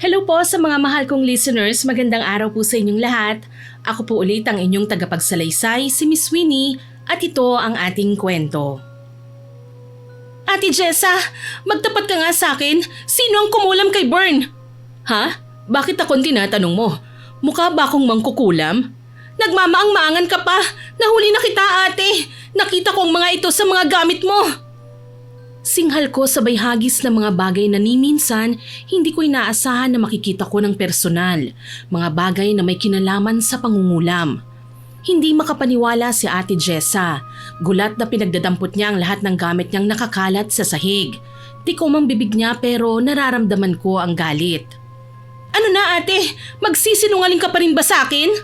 Hello po sa mga mahal kong listeners, magandang araw po sa inyong lahat. Ako po ulit ang inyong tagapagsalaysay, si Miss Winnie, at ito ang ating kwento. Ate Jessa, magtapat ka nga sa akin. Sino ang kumulam kay Bern? Ha? Bakit akong tinatanong mo? Mukha ba akong mangkukulam? Nagmamaang-maangan ka pa. Nahuli na kita, ate. Nakita ko ang mga ito sa mga gamit mo. Singhal ko sabay hagis ng mga bagay na ni minsan hindi ko inaasahan na makikita ko ng personal. Mga bagay na may kinalaman sa pangungulam. Hindi makapaniwala si Ate Jessa. Gulat na pinagdadampot niya ang lahat ng gamit niyang nakakalat sa sahig. Tikom ang bibig niya pero nararamdaman ko ang galit. Ano na ate? Magsisinungaling ka pa rin ba sa akin?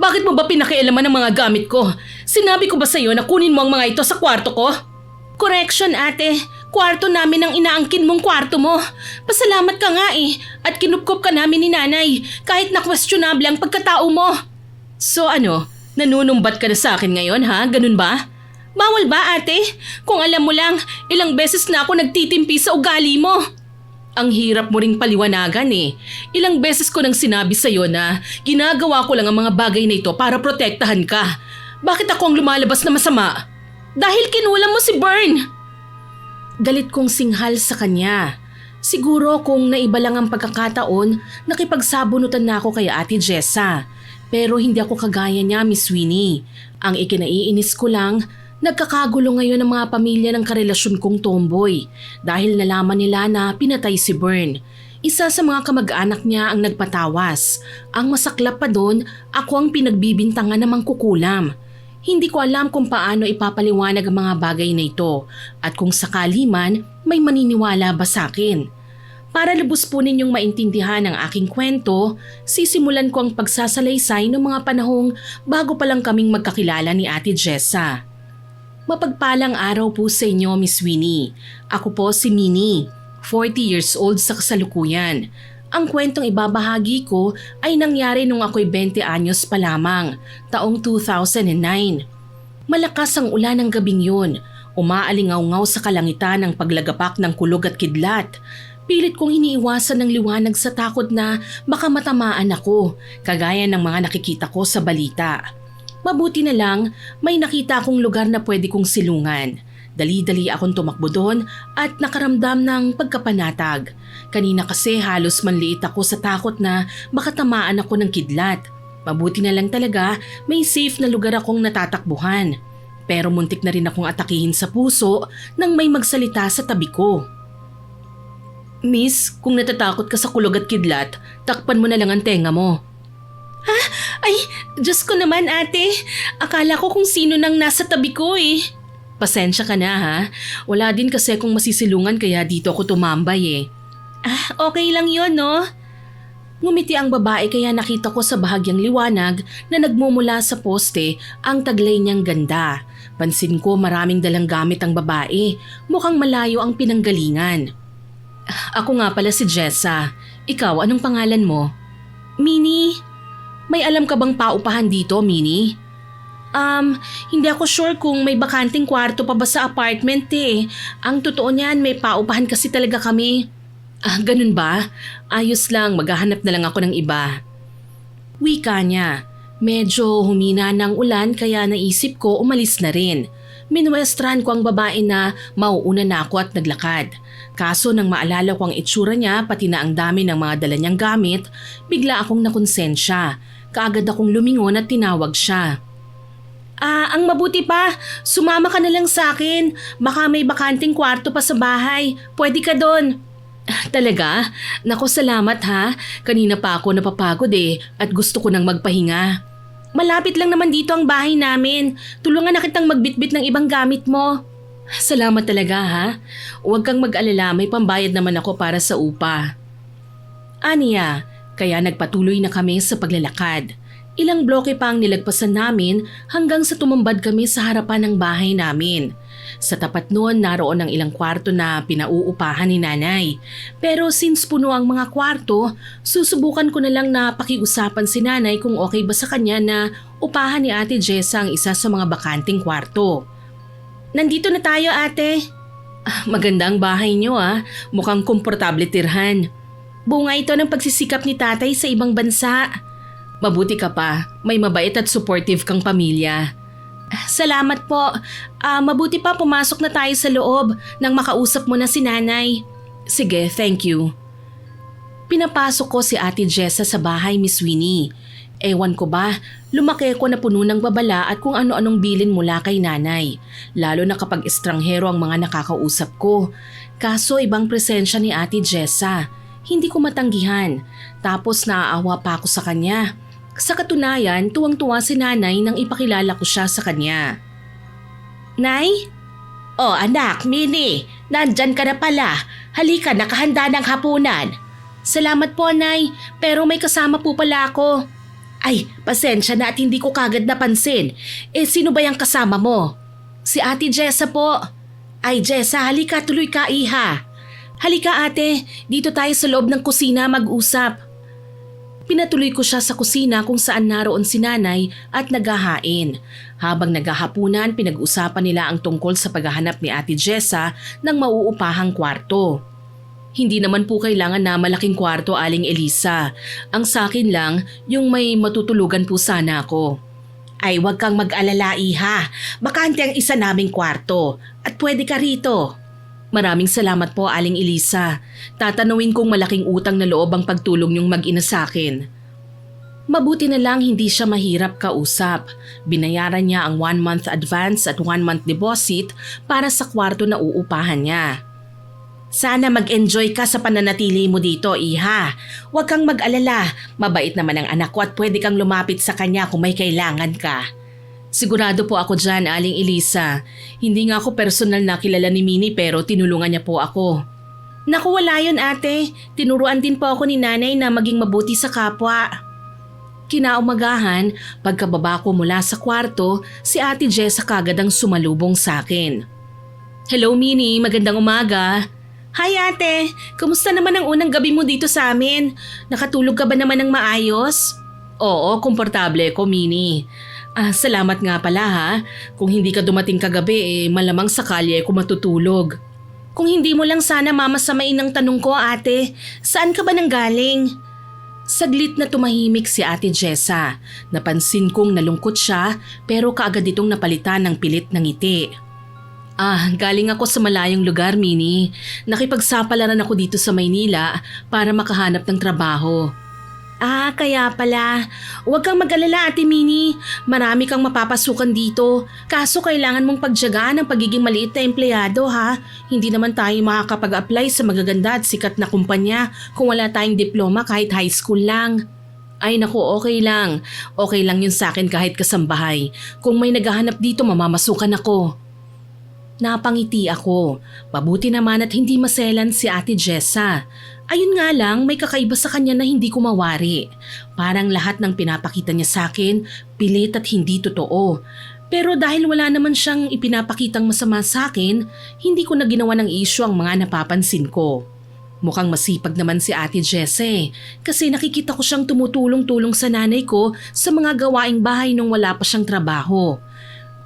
Bakit mo ba pinakialaman ang mga gamit ko? Sinabi ko ba sa iyo na kunin mo ang mga ito sa kwarto ko? Correction ate, kwarto namin ang inaangkin mong kwarto mo. Pasalamat ka nga at kinupkop ka namin ni nanay kahit na questionable ang pagkatao mo. So ano, nanunumbat ka na sa akin ngayon ha? Ganun ba? Bawal ba ate? Kung alam mo lang, ilang beses na ako nagtitimpi sa ugali mo. Ang hirap mo ring paliwanagan Ilang beses ko nang sinabi sa'yo na ginagawa ko lang ang mga bagay na ito para protektahan ka. Bakit ako ang lumalabas na masama? Dahil kinulam mo si Bern. Galit kong singhal sa kanya. Siguro kung naiba lang ang pagkakataon, nakipagsabunutan na ako kay Ate Jessa. Pero hindi ako kagaya niya, Miss Winnie. Ang ikinaiinis ko lang, nagkakagulo ngayon ang mga pamilya ng karelasyon kong tomboy dahil nalaman nila na pinatay si Bern. Isa sa mga kamag-anak niya ang nagpatawas. Ang masaklap pa doon, ako ang pinagbibintangan ng mangkukulam. Hindi ko alam kung paano ipapaliwanag ang mga bagay na ito at kung sakali man may maniniwala ba sa akin. Para lubos po ninyong maintindihan ang aking kwento, sisimulan ko ang pagsasalaysay ng mga panahong bago pa lang kaming magkakilala ni Ate Jessa. Mapagpalang araw po sa inyo, Miss Winnie. Ako po si Minnie, 40 years old sa kasalukuyan. Ang kwentong ibabahagi ko ay nangyari nung ako'y 20 anyos pa lamang, taong 2009. Malakas ang ulan ng gabing yun, umaalingaw-ngaw sa kalangitan ng paglagapak ng kulog at kidlat. Pilit kong iniiwasan ng liwanag sa takot na baka matamaan ako, kagaya ng mga nakikita ko sa balita. Mabuti na lang, may nakita akong lugar na pwede kong silungan. Dali-dali akong tumakbo doon at nakaramdam ng pagkapanatag. Kanina kasi halos manliit ako sa takot na baka tamaan ako ng kidlat. Mabuti na lang talaga may safe na lugar akong natatakbuhan. Pero muntik na rin akong atakihin sa puso nang may magsalita sa tabi ko. Miss, kung natatakot ka sa kulog at kidlat, takpan mo na lang ang tenga mo. Ha? Ay, Diyos ko naman ate. Akala ko kung sino nang nasa tabi ko Pasensya ka na ha. Wala din kasi kung masisilungan kaya dito ako tumambay Okay lang yon no? Ngumiti ang babae kaya nakita ko sa bahagyang liwanag na nagmumula sa poste ang taglay niyang ganda. Pansin ko maraming dalang gamit ang babae. Mukhang malayo ang pinanggalingan. Ako nga pala si Jessa. Ikaw, anong pangalan mo? Minnie. May alam ka bang paupahan dito, Minnie? Hindi ako sure kung may bakanting kwarto pa ba sa apartment Ang totoo niyan, may paupahan kasi talaga kami. Ganun ba? Ayos lang, maghahanap na lang ako ng iba. Wika niya. Medyo humina ng ulan kaya naisip ko umalis na rin. Minwestran ko ang babae na mauuna na ako at naglakad. Kaso nang maalala ko ang itsura niya pati na ang dami ng mga dala niyang gamit, bigla akong nakonsensya. Kaagad akong lumingon at tinawag siya. Ang mabuti pa, sumama ka na lang sa akin. Baka may bakanting kwarto pa sa bahay. Pwede ka doon. Talaga? Naku, salamat ha. Kanina pa ako napapagod at gusto ko nang magpahinga. Malapit lang naman dito ang bahay namin. Tulungan na kitang magbitbit ng ibang gamit mo. Salamat talaga ha. Huwag kang mag-alala, may pambayad naman ako para sa upa. Aniya, kaya nagpatuloy na kami sa paglalakad. Ilang bloke pa ang nilagpasan namin hanggang sa tumambad kami sa harapan ng bahay namin. Sa tapat noon naroon ang ilang kwarto na pinauupahan ni nanay. Pero since puno ang mga kwarto, susubukan ko na lang na pakiusapan si nanay kung okay ba sa kanya na upahan ni Ate Jessa ang isa sa mga bakanting kwarto. Nandito na tayo ate. Magandang bahay niyo Mukhang komportable tirhan. Bunga ito ng pagsisikap ni tatay sa ibang bansa. Mabuti ka pa, may mabait at supportive kang pamilya. Salamat po. Mabuti pa pumasok na tayo sa loob nang makausap mo na si nanay. Sige, thank you. Pinapasok ko si Ate Jessa sa bahay, Miss Winnie. Ewan ko ba, lumaki ako na puno ng babala at kung ano-anong bilin mula kay nanay. Lalo na kapag estranghero ang mga nakakausap ko. Kaso ibang presensya ni Ate Jessa. Hindi ko matanggihan. Tapos naaawa pa ako sa kanya. Sa katunayan, tuwang-tuwa si nanay nang ipakilala ko siya sa kanya. Nay? Oh anak, Minnie, nandyan ka na pala. Halika, nakahanda ng hapunan. Salamat po, Nay, pero may kasama po pala ako. Ay, pasensya na at hindi ko kagad napansin. Sino ba yung kasama mo? Si Ate Jessa po. Ay, Jessa, halika, tuloy ka, iha. Halika ate, dito tayo sa loob ng kusina mag-usap. Pinatuloy ko siya sa kusina kung saan naroon si nanay at naghahain. Habang naghahapunan, pinag-usapan nila ang tungkol sa paghahanap ni Ate Jessa ng mauupahang kwarto. Hindi naman po kailangan na malaking kwarto, Aling Elisa. Ang sakin lang, yung may matutulugan po sana ako. Ay, wag kang mag-alala, iha. Bakante ang isa naming kwarto at pwede ka rito. Maraming salamat po, Aling Elisa. Tatanungin kong malaking utang na loob ang pagtulong niyong mag-ina sa akin. Mabuti na lang hindi siya mahirap kausap. Binayaran niya ang 1-month advance at 1-month deposit para sa kwarto na uupahan niya. Sana mag-enjoy ka sa pananatili mo dito, iha. Huwag kang mag-alala. Mabait naman ang anak ko at pwede kang lumapit sa kanya kung may kailangan ka. Sigurado po ako dyan, Aling Elisa. Hindi nga ako personal na kilala ni Minnie pero tinulungan niya po ako. Naku, wala yun ate. Tinuruan din po ako ni nanay na maging mabuti sa kapwa. Kinaumagahan, pagkababa ko mula sa kwarto, si Ate Jessa kagad ang sumalubong sa akin. Hello Minnie, magandang umaga. Hi ate, kumusta naman ang unang gabi mo dito sa amin? Nakatulog ka ba naman ng maayos? Oo, komportable ko Minnie. Salamat nga pala ha. Kung hindi ka dumating kagabi malamang sa kalye ko matutulog. Kung hindi mo lang sana mamasamain ang tanong ko ate, saan ka ba nanggaling? Saglit na tumahimik si Ate Jessa. Napansin kong nalungkot siya pero kaagad itong napalitan ng pilit ng ngiti. Galing ako sa malayong lugar, Minnie. Nakipagsapalaran ako dito sa Maynila para makahanap ng trabaho. Kaya pala. Huwag kang mag-alala, Ate Minnie. Marami kang mapapasukan dito. Kaso kailangan mong pagtiyagaan ang pagiging maliit na empleyado, ha? Hindi naman tayo makakapag-apply sa magaganda at sikat na kumpanya kung wala tayong diploma kahit high school lang. Ay naku, okay lang. Okay lang yun sa akin kahit kasambahay. Kung may naghahanap dito, mamamasukan ako. Napangiti ako. Mabuti naman at hindi maselan si Ate Jessa. Ayun nga lang, may kakaiba sa kanya na hindi ko mawari. Parang lahat ng pinapakita niya sa akin, pilit at hindi totoo. Pero dahil wala naman siyang ipinapakitang masama sa akin, hindi ko na ginawa ng issue ang mga napapansin ko. Mukhang masipag naman si Ate Jesse kasi nakikita ko siyang tumutulong-tulong sa nanay ko sa mga gawaing bahay nung wala pa siyang trabaho.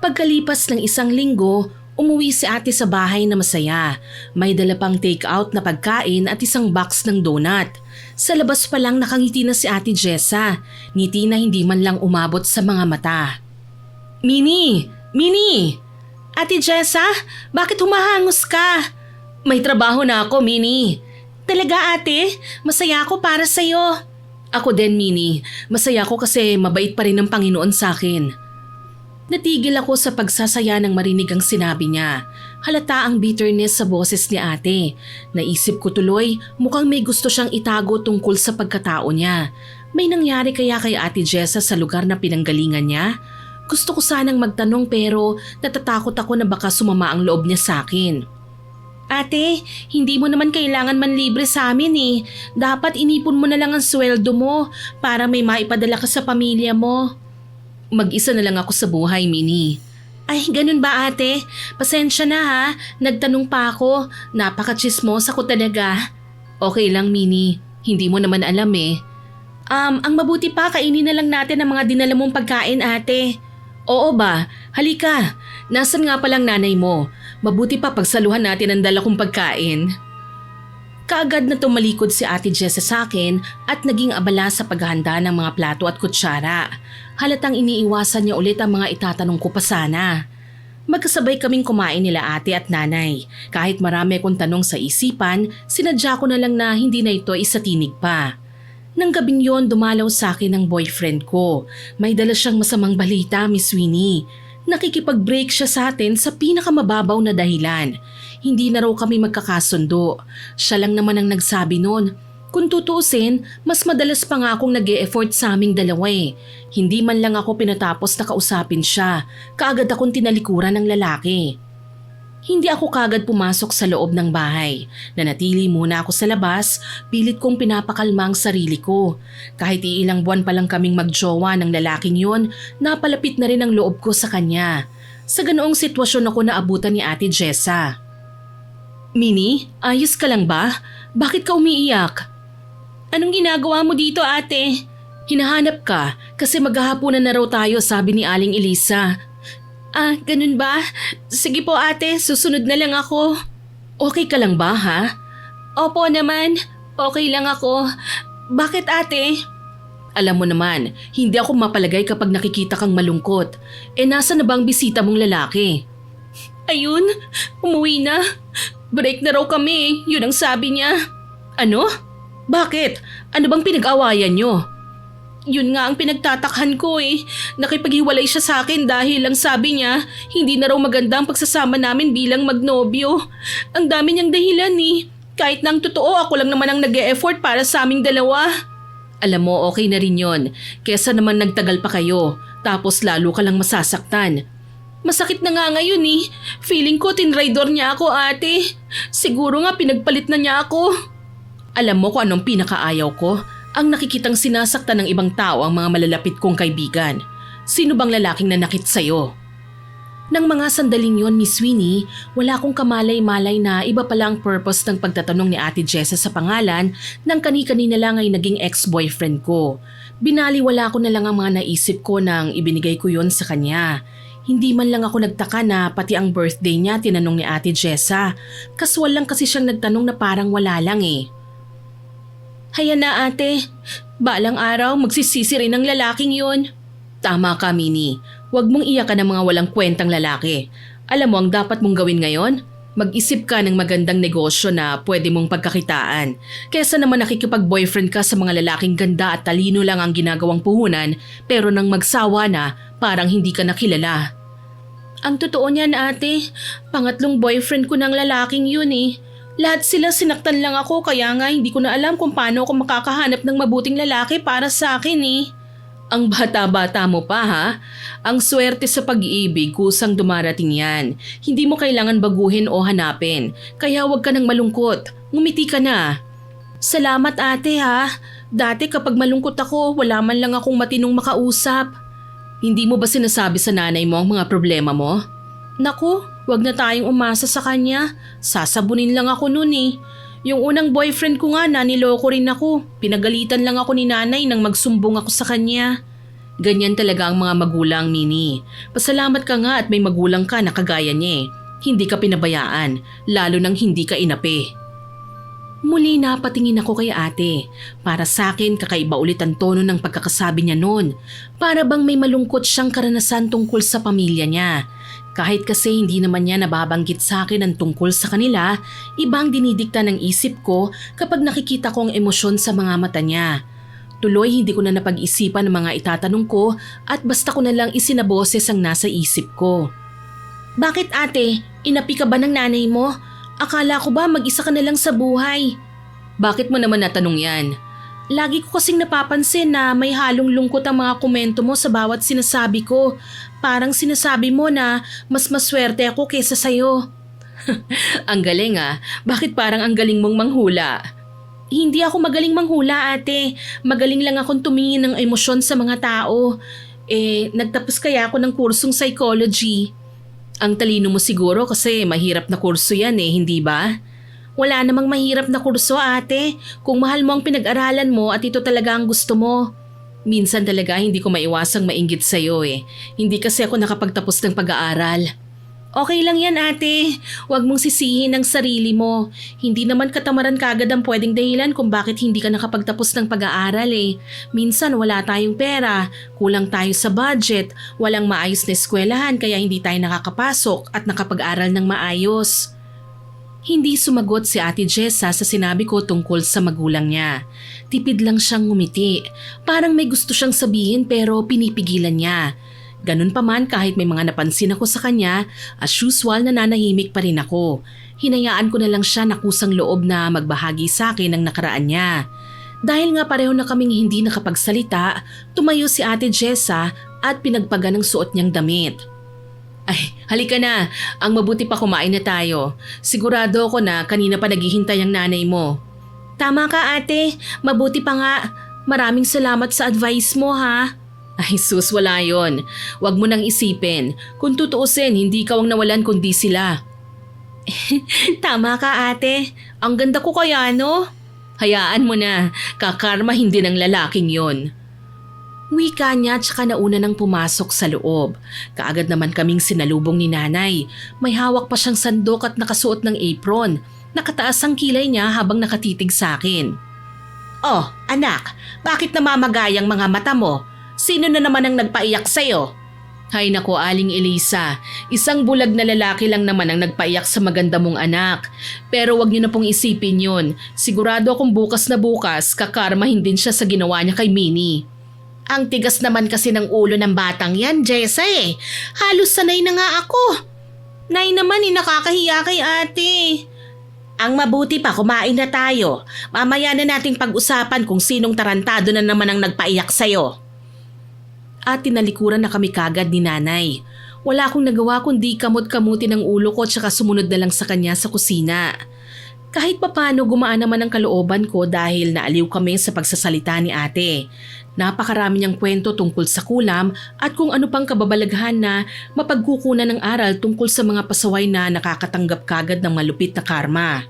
Pagkalipas ng 1 linggo, umuwi si ate sa bahay na masaya. May dala pang take-out na pagkain at 1 box ng donut. Sa labas pa lang nakangiti na si Ate Jessa. Ngiti na hindi man lang umabot sa mga mata. Minnie! Minnie! Ate Jessa, bakit humahangos ka? May trabaho na ako, Minnie. Talaga ate? Masaya ako para sa'yo. Ako din, Minnie. Masaya ako kasi mabait pa rin ang Panginoon sa akin. Natigil ako sa pagsasaya nang marinig ang sinabi niya. Halata ang bitterness sa boses ni ate. Naisip ko tuloy, mukhang may gusto siyang itago tungkol sa pagkatao niya. May nangyari kaya kay Ate Jessa sa lugar na pinanggalingan niya? Gusto ko sanang magtanong pero natatakot ako na baka sumama ang loob niya sa akin. Ate, hindi mo naman kailangan manlibre sa amin eh. Dapat inipon mo na lang ang sweldo mo para may maipadala ka sa pamilya mo. Mag-isa na lang ako sa buhay, Minnie. Ay, ganun ba ate? Pasensya na ha, nagtanong pa ako. Napaka-chismosa ko talaga. Okay lang, Minnie. Hindi mo naman alam eh. Ang mabuti pa, kainin na lang natin ang mga dinala mong pagkain, ate. Oo ba? Halika. Nasaan nga palang nanay mo? Mabuti pa pagsaluhan natin ang dala kong pagkain. Kaagad na tumalikod si Ate Jessa sa akin at naging abala sa paghahanda ng mga plato at kutsara. Halatang iniiwasan niya ulit ang mga itatanong ko pa sana. Magkasabay kaming kumain nila ate at nanay. Kahit marami akong tanong sa isipan, sinadya ko na lang na hindi na ito isatinig pa. Nang gabing yon, dumalaw sa akin ang boyfriend ko. May dala siyang masamang balita, Miss Winnie. Nakikipag-break siya sa atin sa pinakamababaw na dahilan. Hindi na raw kami magkakasundo. Siya lang naman ang nagsabi nun. Kung tutuusin, mas madalas pa nga akong nag-e-effort sa aming dalawa eh. Hindi man lang ako pinatapos na kausapin siya. Kaagad akong tinalikuran ng lalaki. Hindi ako kaagad pumasok sa loob ng bahay. Nanatili muna ako sa labas, pilit kong pinapakalma ang sarili ko. Kahit iilang buwan pa lang kaming magjowa ng lalaking yon, napalapit na rin ang loob ko sa kanya. Sa ganoong sitwasyon ako naabutan ni Ate Jessa. Minnie, ayos ka lang ba? Bakit ka umiiyak? Anong ginagawa mo dito, ate? Hinahanap ka kasi maghahapunan na raw tayo, sabi ni Aling Elisa. Ganun ba? Sige po ate, susunod na lang ako. Okay ka lang ba ha? Opo naman, okay lang ako. Bakit ate? Alam mo naman, hindi ako mapalagay kapag nakikita kang malungkot. Nasa na bang bisita mong lalaki? Ayun, umuwi na. Break na raw kami, yun ang sabi niya. Ano? Bakit? Ano bang pinag-awayan niyo? Yun nga ang pinagtatakhan ko eh. Nakipaghiwalay siya sa akin dahil ang sabi niya, hindi na raw maganda ang pagsasama namin bilang magnobyo. Ang dami niyang dahilan eh. Kahit nang totoo, ako lang naman ang nag-e-effort para sa aming dalawa. Alam mo, okay na rin yon. Kesa naman nagtagal pa kayo, tapos lalo ka lang masasaktan. Masakit na nga ngayon eh. Feeling ko tinraidor niya ako ate. Siguro nga pinagpalit na niya ako. Alam mo kung anong pinakaayaw ko? Ang nakikitang sinasaktan ng ibang tao ang mga malalapit kong kaibigan. Sino bang lalaking nanakit sa'yo? Nang mga sandaling yon, Miss Winnie, wala akong kamalay-malay na iba pala ang purpose ng pagtatanong ni Ate Jessa sa pangalan ng kani-kanina lang ay naging ex-boyfriend ko. Binaliwala ko na lang ang mga naisip ko nang ibinigay ko yon sa kanya. Hindi man lang ako nagtaka na pati ang birthday niya tinanong ni Ate Jessa. Kaswal lang kasi siyang nagtanong na parang wala lang eh. Haya na ate, balang araw magsisisi rin ang lalaking yon. Tama ka Minnie, huwag mong iyakan ng mga walang kwentang lalaki. Alam mo ang dapat mong gawin ngayon? Mag-isip ka ng magandang negosyo na pwede mong pagkakitaan. Kesa naman nakikipag-boyfriend ka sa mga lalaking ganda at talino lang ang ginagawang puhunan pero nang magsawa na parang hindi ka nakilala. Ang totoo niyan ate, pangatlong boyfriend ko ng lalaking yun eh. Lahat sila sinaktan lang ako kaya nga hindi ko na alam kung paano ako makakahanap ng mabuting lalaki para sa akin eh. Ang bata-bata mo pa ha? Ang swerte sa pag-iibig kusang dumarating yan. Hindi mo kailangan baguhin o hanapin. Kaya huwag ka nang malungkot. Ngumiti ka na. Salamat ate ha. Dati kapag malungkot ako, wala man lang akong matinong makausap. Hindi mo ba sinasabi sa nanay mo ang mga problema mo? Naku, wag na tayong umasa sa kanya. Sasabunin lang ako noon eh. Yung unang boyfriend ko nga naniloko rin ako. Pinagalitan lang ako ni nanay nang magsumbong ako sa kanya. Ganyan talaga ang mga magulang, Minnie. Pasalamat ka nga at may magulang ka na kagaya niya eh. Hindi ka pinabayaan, lalo nang hindi ka inapi. Muli napatingin ako kay ate. Para sa akin kakaiba ulit ang tono ng pagkakasabi niya noon. Para bang may malungkot siyang karanasan tungkol sa pamilya niya. Kahit kasi hindi naman niya nababanggit sa akin ang tungkol sa kanila, ibang dinidikta ng isip ko kapag nakikita ko ang emosyon sa mga mata niya. Tuloy hindi ko na napag-isipan ang mga itatanong ko at basta ko na lang isinaboses ang nasa isip ko. Bakit ate? Inapi ka ba ng nanay mo? Akala ko ba mag-isa ka na lang sa buhay? Bakit mo naman natanong yan? Lagi ko kasing napapansin na may halong lungkot ang mga komento mo sa bawat sinasabi ko. Parang sinasabi mo na mas maswerte ako kaysa sayo. Ang galing ah, bakit parang ang galing mong manghula? Hindi ako magaling manghula ate, magaling lang akong tumingin ng emosyon sa mga tao. Nagtapos kaya ako ng kursong psychology. Ang talino mo siguro kasi mahirap na kurso yan hindi ba? Wala namang mahirap na kurso ate, kung mahal mo ang pinag-aralan mo at ito talaga ang gusto mo. Minsan talaga hindi ko maiwasang mainggit sa'yo Hindi kasi ako nakapagtapos ng pag-aaral. Okay lang yan ate. Huwag mong sisihin ang sarili mo. Hindi naman katamaran kagad ang pwedeng dahilan kung bakit hindi ka nakapagtapos ng pag-aaral eh. Minsan wala tayong pera, kulang tayo sa budget, walang maayos na eskwelahan kaya hindi tayo nakakapasok at nakapag-aral ng maayos. Hindi sumagot si Ate Jessa sa sinabi ko tungkol sa magulang niya. Tipid lang siyang ngumiti. Parang may gusto siyang sabihin pero pinipigilan niya. Ganun pa man kahit may mga napansin ako sa kanya, as usual nananahimik pa rin ako. Hinayaan ko na lang siya na kusang loob na magbahagi sa akin ng nakaraan niya. Dahil nga pareho na kaming hindi nakapagsalita, tumayo si Ate Jessa at pinagpaga ng suot niyang damit. Ay, halika na. Ang mabuti pa kumain na tayo. Sigurado ako na kanina pa naghihintay ang nanay mo. Tama ka ate, mabuti pa nga. Maraming salamat sa advice mo ha. Ay sus, wala yon. Huwag mo nang isipin. Kung tutuusin, hindi ikaw ang nawalan kundi sila. Tama ka ate. Ang ganda ko kaya no? Hayaan mo na. Kakarma hindi ng lalaking yon. Wika niya tsaka nauna nang pumasok sa loob. Kaagad naman kaming sinalubong ni nanay. May hawak pa siyang sandok at nakasuot ng apron. Nakataas ang kilay niya habang nakatitig sa akin. Oh, anak, bakit namamagayang mga mata mo? Sino na naman ang nagpaiyak sa'yo? Hay nako Aling Elisa, isang bulag na lalaki lang naman ang nagpaiyak sa maganda mong anak. Pero wag niyo na pong isipin yun. Sigurado akong bukas na bukas, kakarmahin din siya sa ginawa niya kay Minnie. Ang tigas naman kasi ng ulo ng batang yan, Jessa eh. Halos sanay na nga ako. Nay naman nakakahiya kay ate. Ang mabuti pa kumain na tayo. Mamaya na nating pag-usapan kung sinong tarantado na naman ang nagpaiyak sa'yo. At tinalikuran na kami kagad ni nanay. Wala akong nagawa kundi kamot-kamutin ang ulo ko tsaka sumunod na lang sa kanya sa kusina. Kahit papano gumaan naman ang kalooban ko dahil naaliw kami sa pagsasalita ni ate. Napakarami niyang kwento tungkol sa kulam at kung ano pang kababalaghan na mapagkukunan ng aral tungkol sa mga pasaway na nakakatanggap kagad ng malupit na karma.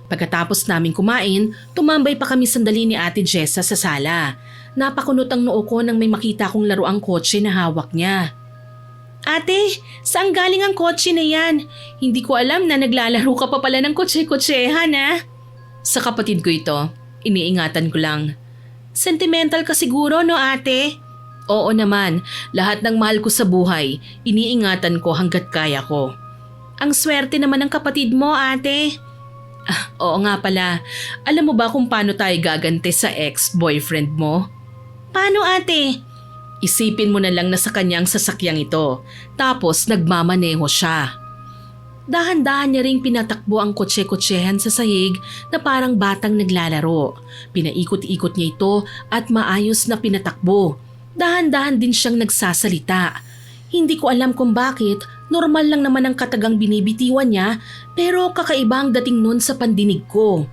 Pagkatapos namin kumain, tumambay pa kami sandali ni Ate Jessa sa sala. Napakunot ang noo ko nang may makita kong laruang kotse na hawak niya. Ate, saan galing ang kotse na yan? Hindi ko alam na naglalaro ka pa pala ng kotse-kotsehan ha? Sa kapatid ko ito, iniingatan ko lang. Sentimental ka siguro no ate? Oo naman, lahat ng mahal ko sa buhay, iniingatan ko hanggat kaya ko. Ang swerte naman ng kapatid mo ate. Oo nga pala, alam mo ba kung paano tayo gagante sa ex-boyfriend mo? Paano ate? Isipin mo na lang na sa kanyang sasakyang ito, tapos nagmamaneho siya. Dahan-dahan niya ring pinatakbo ang kotse-kotsehan sa sahig na parang batang naglalaro. Pinaikot-ikot niya ito at maayos na pinatakbo. Dahan-dahan din siyang nagsasalita. Hindi ko alam kung bakit, normal lang naman ang katagang binibitiwan niya pero kakaiba ang dating nun sa pandinig ko.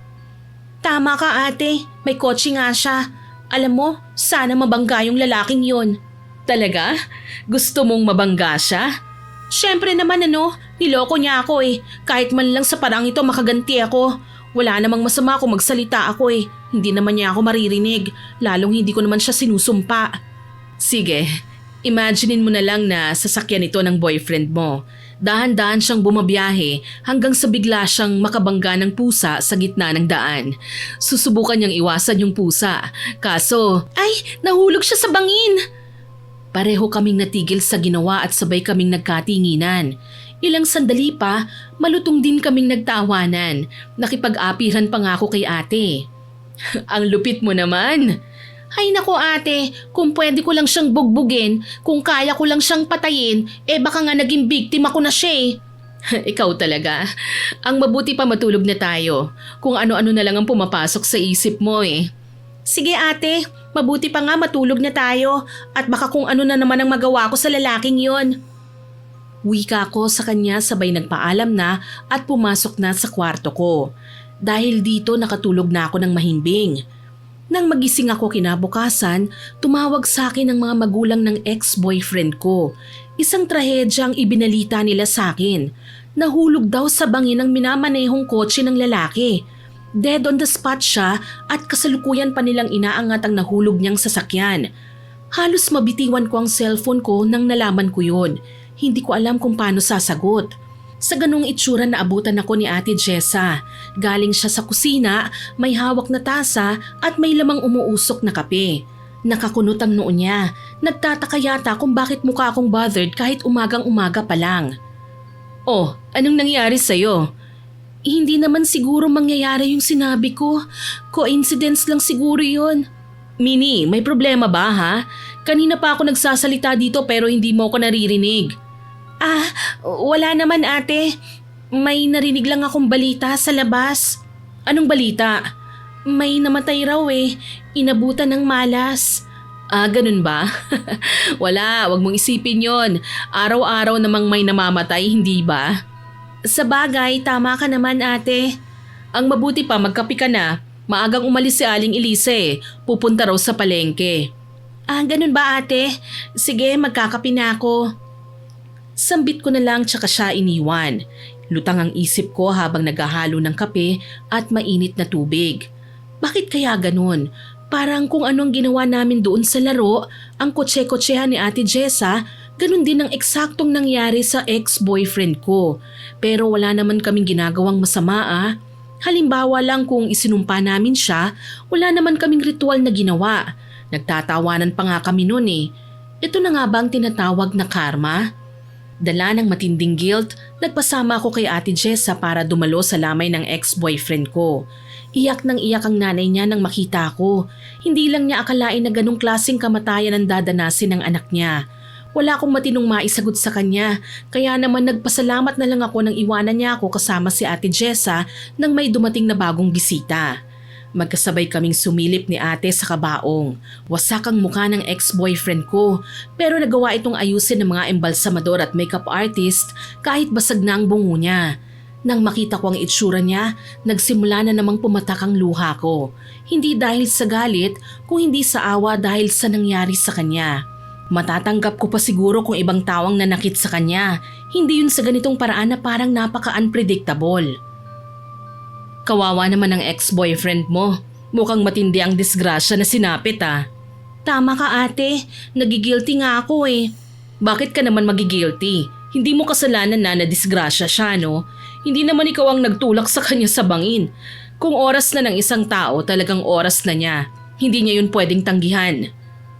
Tama ka ate, may kotse nga siya. Alam mo, sana mabangga yung lalaking yon. Talaga? Gusto mong mabangga siya? Siyempre naman niloko niya ako eh. Kahit man lang sa parang ito makaganti ako. Wala namang masama kung magsalita ako eh. Hindi naman niya ako maririnig, lalong hindi ko naman siya sinusumpa. Sige, imaginein mo na lang na sasakyan ito ng boyfriend mo. Dahan-dahan siyang bumabiyahe hanggang sa bigla siyang makabangga ng pusa sa gitna ng daan. Susubukan niyang iwasan yung pusa. Kaso, ay, nahulog siya sa bangin! Pareho kaming natigil sa ginawa at sabay kaming nagkatinginan. Ilang sandali pa, malutong din kaming nagtawanan. Nakipag-apihan pa nga ako kay ate. Ang lupit mo naman! Ay nako ate, kung pwede ko lang siyang bugbugin, kung kaya ko lang siyang patayin, baka nga naging biktima ko na siya eh. Ikaw talaga. Ang mabuti pa matulog na tayo. Kung ano-ano na lang ang pumapasok sa isip mo eh. Sige ate, mabuti pa nga matulog na tayo at baka kung ano na naman ang magawa ko sa lalaking yon. Wika ko sa kanya sabay nagpaalam na at pumasok na sa kwarto ko. Dahil dito nakatulog na ako ng mahimbing. Nang magising ako kinabukasan, tumawag sa akin ang mga magulang ng ex-boyfriend ko. Isang trahedya ang ibinalita nila sa akin. Nahulog daw sa bangin ng minamanehong kotse ng lalaki. Dead on the spot siya at kasalukuyan pa nilang inaangat ang nahulog niyang sasakyan. Halos mabitiwan ko ang cellphone ko nang nalaman ko yun. Hindi ko alam kung paano sasagot. Sa ganung itsura na abutan ako ni Ate Jessa. Galing siya sa kusina, may hawak na tasa at may lamang umuusok na kape. Nakakunot ang noo niya. Nagtataka yata kung bakit mukha akong bothered kahit umagang-umaga pa lang. Oh, anong nangyari sa'yo? Hindi naman siguro mangyayari yung sinabi ko. Coincidence lang siguro yun. Mini, may problema ba ha? Kanina pa ako nagsasalita dito pero hindi mo ako naririnig. Wala naman ate. May narinig lang akong balita sa labas. Anong balita? May namatay raw eh. Inabutan ng malas. Ganun ba? Wala, wag mong isipin yon. Araw-araw namang may namamatay, hindi ba? Sa bagay, tama ka naman ate. Ang mabuti pa, magkape ka na. Maagang umalis si Aling Elise eh. Pupunta raw sa palengke. Ganun ba ate? Sige, magkakape na ako. Sambit ko na lang tsaka siya iniwan. Lutang ang isip ko habang naghahalo ng kape at mainit na tubig. Bakit kaya ganun? Parang kung anong ginawa namin doon sa laro, ang kotse-kotsehan ni Ate Jessa, ganun din ang eksaktong nangyari sa ex-boyfriend ko. Pero wala naman kaming ginagawang masama. Halimbawa lang kung isinumpa namin siya, wala naman kaming ritual na ginawa. Nagtatawanan pa nga kami noon eh. Ito na nga ba ang tinatawag na karma? Dala ng matinding guilt, nagpasama ako kay Ate Jessa para dumalo sa lamay ng ex-boyfriend ko. Iyak nang iyak ang nanay niya nang makita ko. Hindi lang niya akalain na ganong klaseng kamatayan ang dadanasin ng anak niya. Wala akong matinong maisagot sa kanya, kaya naman nagpasalamat na lang ako nang iwanan niya ako kasama si Ate Jessa nang may dumating na bagong bisita. Magkasabay kaming sumilip ni ate sa kabaong. Wasak ang mukha ng ex-boyfriend ko pero nagawa itong ayusin ng mga embalsamador at makeup artist kahit basag na ang bungo niya. Nang makita ko ang itsura niya, nagsimula na namang pumatak ang luha ko. Hindi dahil sa galit, kung hindi sa awa dahil sa nangyari sa kanya. Matatanggap ko pa siguro kung ibang tawang nanakit sa kanya. Hindi yun sa ganitong paraan na parang napaka-unpredictable. Kawawa naman ang ex-boyfriend mo. Mukhang matindi ang disgrasya na sinapit ah. Tama ka ate, nagigilty nga ako eh. Bakit ka naman magigilty? Hindi mo kasalanan na nadisgrasya siya no? Hindi naman ikaw ang nagtulak sa kanya sa bangin. Kung oras na ng isang tao, talagang oras na niya. Hindi niya yun pwedeng tanggihan.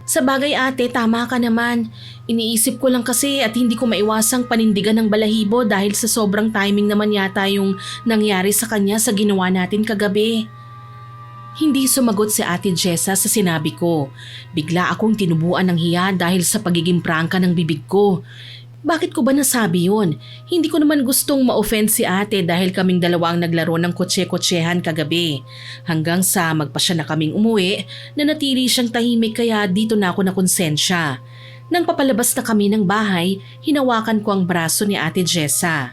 Sa bagay ate, tama ka naman. Iniisip ko lang kasi at hindi ko maiwasang panindigan ng balahibo dahil sa sobrang timing naman yata yung nangyari sa kanya sa ginawa natin kagabi. Hindi sumagot si Ate Jessa sa sinabi ko. Bigla akong tinubuan ng hiya dahil sa pagiging prangka ng bibig ko. Bakit ko ba nasabi yun? Hindi ko naman gustong ma-offend si ate dahil kaming dalawa ang naglaro ng kotse-kotsehan kagabi. Hanggang sa magpa siya na kaming umuwi, nanatili siyang tahimik kaya dito na ako nakonsensya. Nang papalabas na kami ng bahay, hinawakan ko ang braso ni Ate Jessa.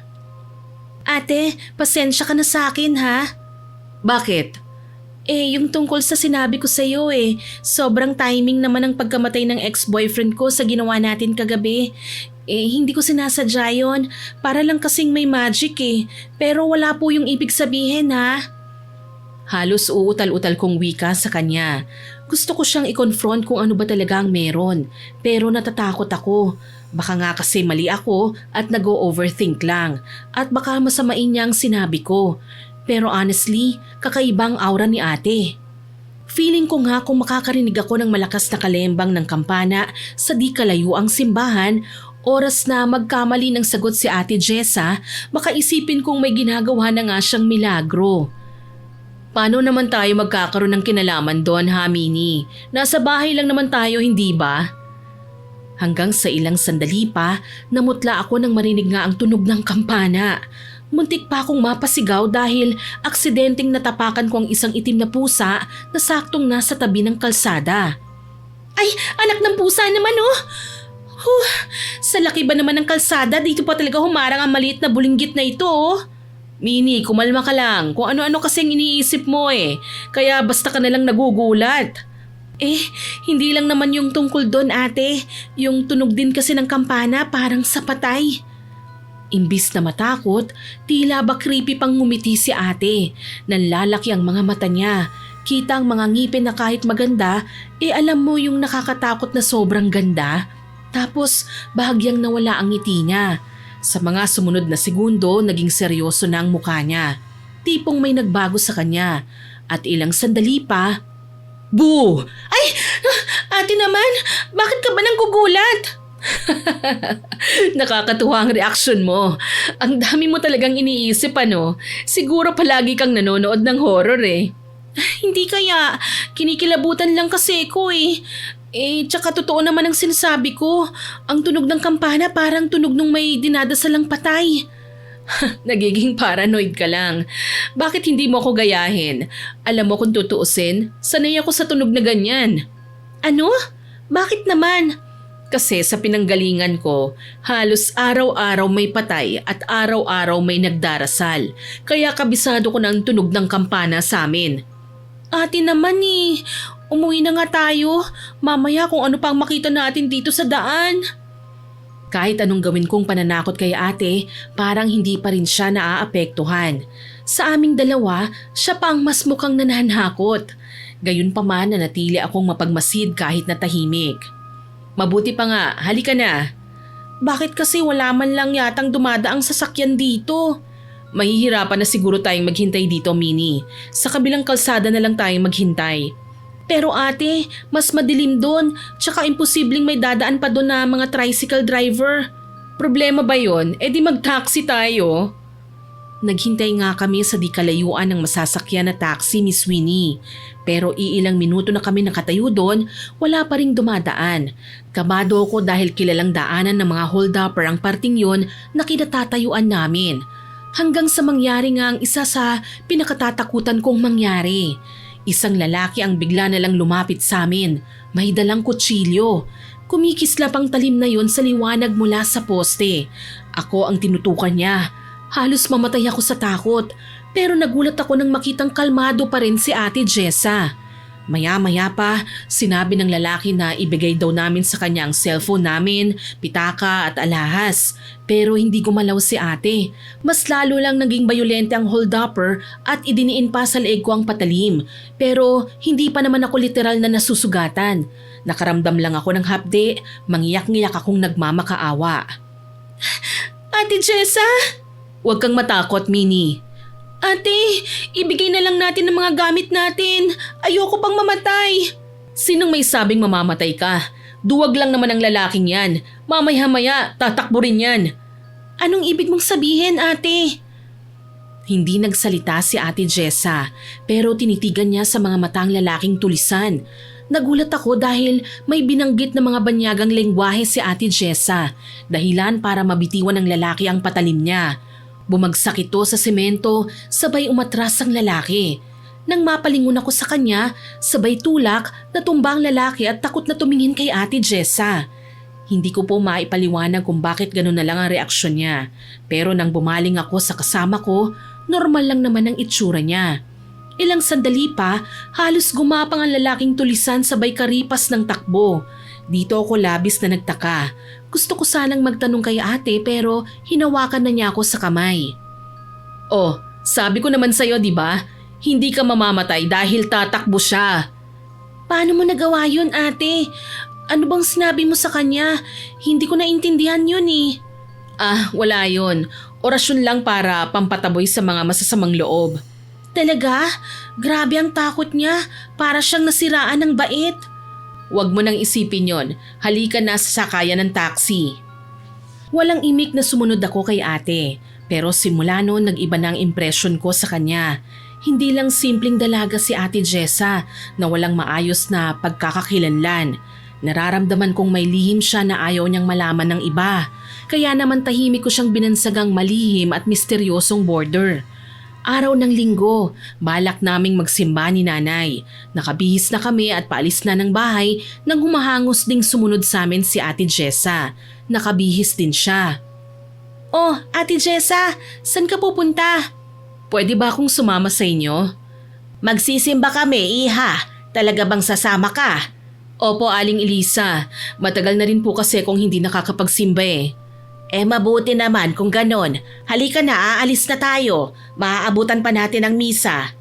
Ate, pasensya ka na sa akin ha? Bakit? Yung tungkol sa sinabi ko sa iyo sobrang timing naman ang pagkamatay ng ex-boyfriend ko sa ginawa natin kagabi. Hindi ko sinasadya yun. Para lang kasing may magic Pero wala po yung ibig sabihin ha. Halos uutal-utal kong wika sa kanya. Gusto ko siyang i-confront kung ano ba talaga ang meron. Pero natatakot ako. Baka nga kasi mali ako at nag-o-overthink lang. At baka masamain niya ang sinabi ko. Pero honestly, kakaibang aura ni ate. Feeling ko nga kung makakarinig ako ng malakas na kalembang ng kampana sa di kalayuang simbahan, oras na magkamali ng sagot si Ate Jessa, makaisipin kong may ginagawa na nga siyang milagro. Paano naman tayo magkakaroon ng kinalaman doon ha, Mini? Nasa bahay lang naman tayo, hindi ba? Hanggang sa ilang sandali pa, namutla ako nang marinig nga ang tunog ng kampana. Muntik pa akong mapasigaw dahil aksidenteng natapakan ko ang isang itim na pusa na saktong nasa tabi ng kalsada. Ay, anak ng pusa naman Sa laki ba naman ng kalsada, dito pa talaga humarang ang maliit na bulinggit na ito Mini, kumalma ka lang. Kung ano-ano kasing iniisip mo Kaya basta ka nalang nagugulat. Hindi lang naman yung tungkol doon ate. Yung tunog din kasi ng kampana parang sa patay. Imbis na matakot, tila ba creepy pang ngumiti si ate. Nanlalaki ang mga mata niya. Kita ang mga ngipin na kahit maganda, alam mo yung nakakatakot na sobrang ganda. Tapos bahagyang nawala ang ngiti niya. Sa mga sumunod na segundo, naging seryoso na ang mukha niya. Tipong may nagbago sa kanya. At ilang sandali pa, Boo! Ay! Ate naman, bakit ka ba nanggugulat? Nakakatuwa ang reaksyon mo. Ang dami mo talagang iniisip ano. Siguro palagi kang nanonood ng horror eh. Hindi kaya, kinikilabutan lang kasi ko eh. Tsaka totoo naman ang sinasabi ko. Ang tunog ng kampana parang tunog nung may dinadasalang patay. Nagiging paranoid ka lang. Bakit hindi mo ako gayahin? Alam mo kung tutuusin, sanay ako sa tunog na ganyan. Ano? Bakit naman? Kasi sa pinanggalingan ko, halos araw-araw may patay at araw-araw may nagdarasal. Kaya kabisado ko ng tunog ng kampana sa amin. Ate naman umuwi na nga tayo. Mamaya kung ano pang makita natin dito sa daan. Kahit anong gawin kong pananakot kay ate, parang hindi pa rin siya naaapektuhan. Sa aming dalawa, siya pa ang mas mukhang nananakot. Gayunpaman nanatili akong mapagmasid kahit na tahimik. Mabuti pa nga, halika na. Bakit kasi wala man lang yatang dumadaang sasakyan dito? Mahihirapan na siguro tayong maghintay dito, Minnie. Sa kabilang kalsada na lang tayong maghintay. Pero ate, mas madilim doon, tsaka imposibleng may dadaan pa doon na mga tricycle driver. Problema ba yon? Di mag-taxi tayo. Naghintay nga kami sa di kalayuan ng masasakyan na taxi, Miss Winnie. Pero iilang minuto na kami nakatayo doon, wala pa ring dumadaan. Kabado ko dahil kilalang daanan ng mga hold-upper ang parting yon na kinatatayuan namin. Hanggang sa mangyari nga ang isa sa pinakatatakutan kong mangyari. Isang lalaki ang bigla na lang lumapit sa amin. May dalang kutsilyo. Kumikislap ang talim na yon sa liwanag mula sa poste. Ako ang tinutukan niya. Halos mamatay ako sa takot. Pero nagulat ako nang makitang kalmado pa rin si Ate Jessa. Maya-maya pa, sinabi ng lalaki na ibigay daw namin sa kanya ang cellphone namin, pitaka at alahas. Pero hindi gumalaw si ate. Mas lalo lang naging bayolente ang hold-upper at idiniin pa sa leeg ko ang patalim. Pero hindi pa naman ako literal na nasusugatan. Nakaramdam lang ako ng hapde, mangiyak-ngiyak akong nagmamakaawa. Ate Jessa! Huwag kang matakot, Minnie. Ate, ibigay na lang natin ang mga gamit natin. Ayoko pang mamatay. Sinong may sabing mamamatay ka? Duwag lang naman ang lalaking yan. Mamaya-maya, tatakbo rin yan. Anong ibig mong sabihin, ate? Hindi nagsalita si Ate Jessa, pero tinitigan niya sa mga matang lalaking tulisan. Nagulat ako dahil may binanggit na mga banyagang lengguwahe si Ate Jessa, dahilan para mabitiwan ng lalaki ang patalim niya. Bumagsak ito sa semento, sabay umatras ang lalaki. Nang mapalingon ako sa kanya, sabay tulak, natumba ang lalaki at takot na tumingin kay Ate Jessa. Hindi ko po maipaliwanag kung bakit gano'n na lang ang reaksyon niya. Pero nang bumaling ako sa kasama ko, normal lang naman ang itsura niya. Ilang sandali pa, halos gumapang ang lalaking tulisan sabay karipas ng takbo. Dito ako labis na nagtaka. Gusto ko sanang magtanong kay ate pero hinawakan na niya ako sa kamay. Oh, sabi ko naman sa'yo, di ba? Hindi ka mamamatay dahil tatakbo siya. Paano mo nagawa yun, ate? Ano bang sinabi mo sa kanya? Hindi ko naintindihan yun eh. Wala yun. Orasyon lang para pampataboy sa mga masasamang loob. Talaga? Grabe ang takot niya. Para siyang nasiraan ng bait. Huwag mo nang isipin yon. Halika na sa sakayan ng taxi. Walang imik na sumunod ako kay ate. Pero simula noon nag-iba na ang impresyon ko sa kanya. Hindi lang simpleng dalaga si Ate Jessa na walang maayos na pagkakakilanlan. Nararamdaman kong may lihim siya na ayaw niyang malaman ng iba. Kaya naman tahimik ko siyang binansagang malihim at misteryosong border. Araw ng linggo, balak naming magsimba ni nanay. Nakabihis na kami at paalis na ng bahay nang humahangos ding sumunod sa amin si Ate Jessa. Nakabihis din siya. Oh, Ate Jessa, saan ka pupunta? Pwede ba akong sumama sa inyo? Magsisimba kami, iha. Talaga bang sasama ka? Opo, Aling Elisa. Matagal na rin po kasi kung hindi nakakapagsimba eh. Mabuti naman kung ganon. Halika na, aalis na tayo. Maaabutan pa natin ang misa.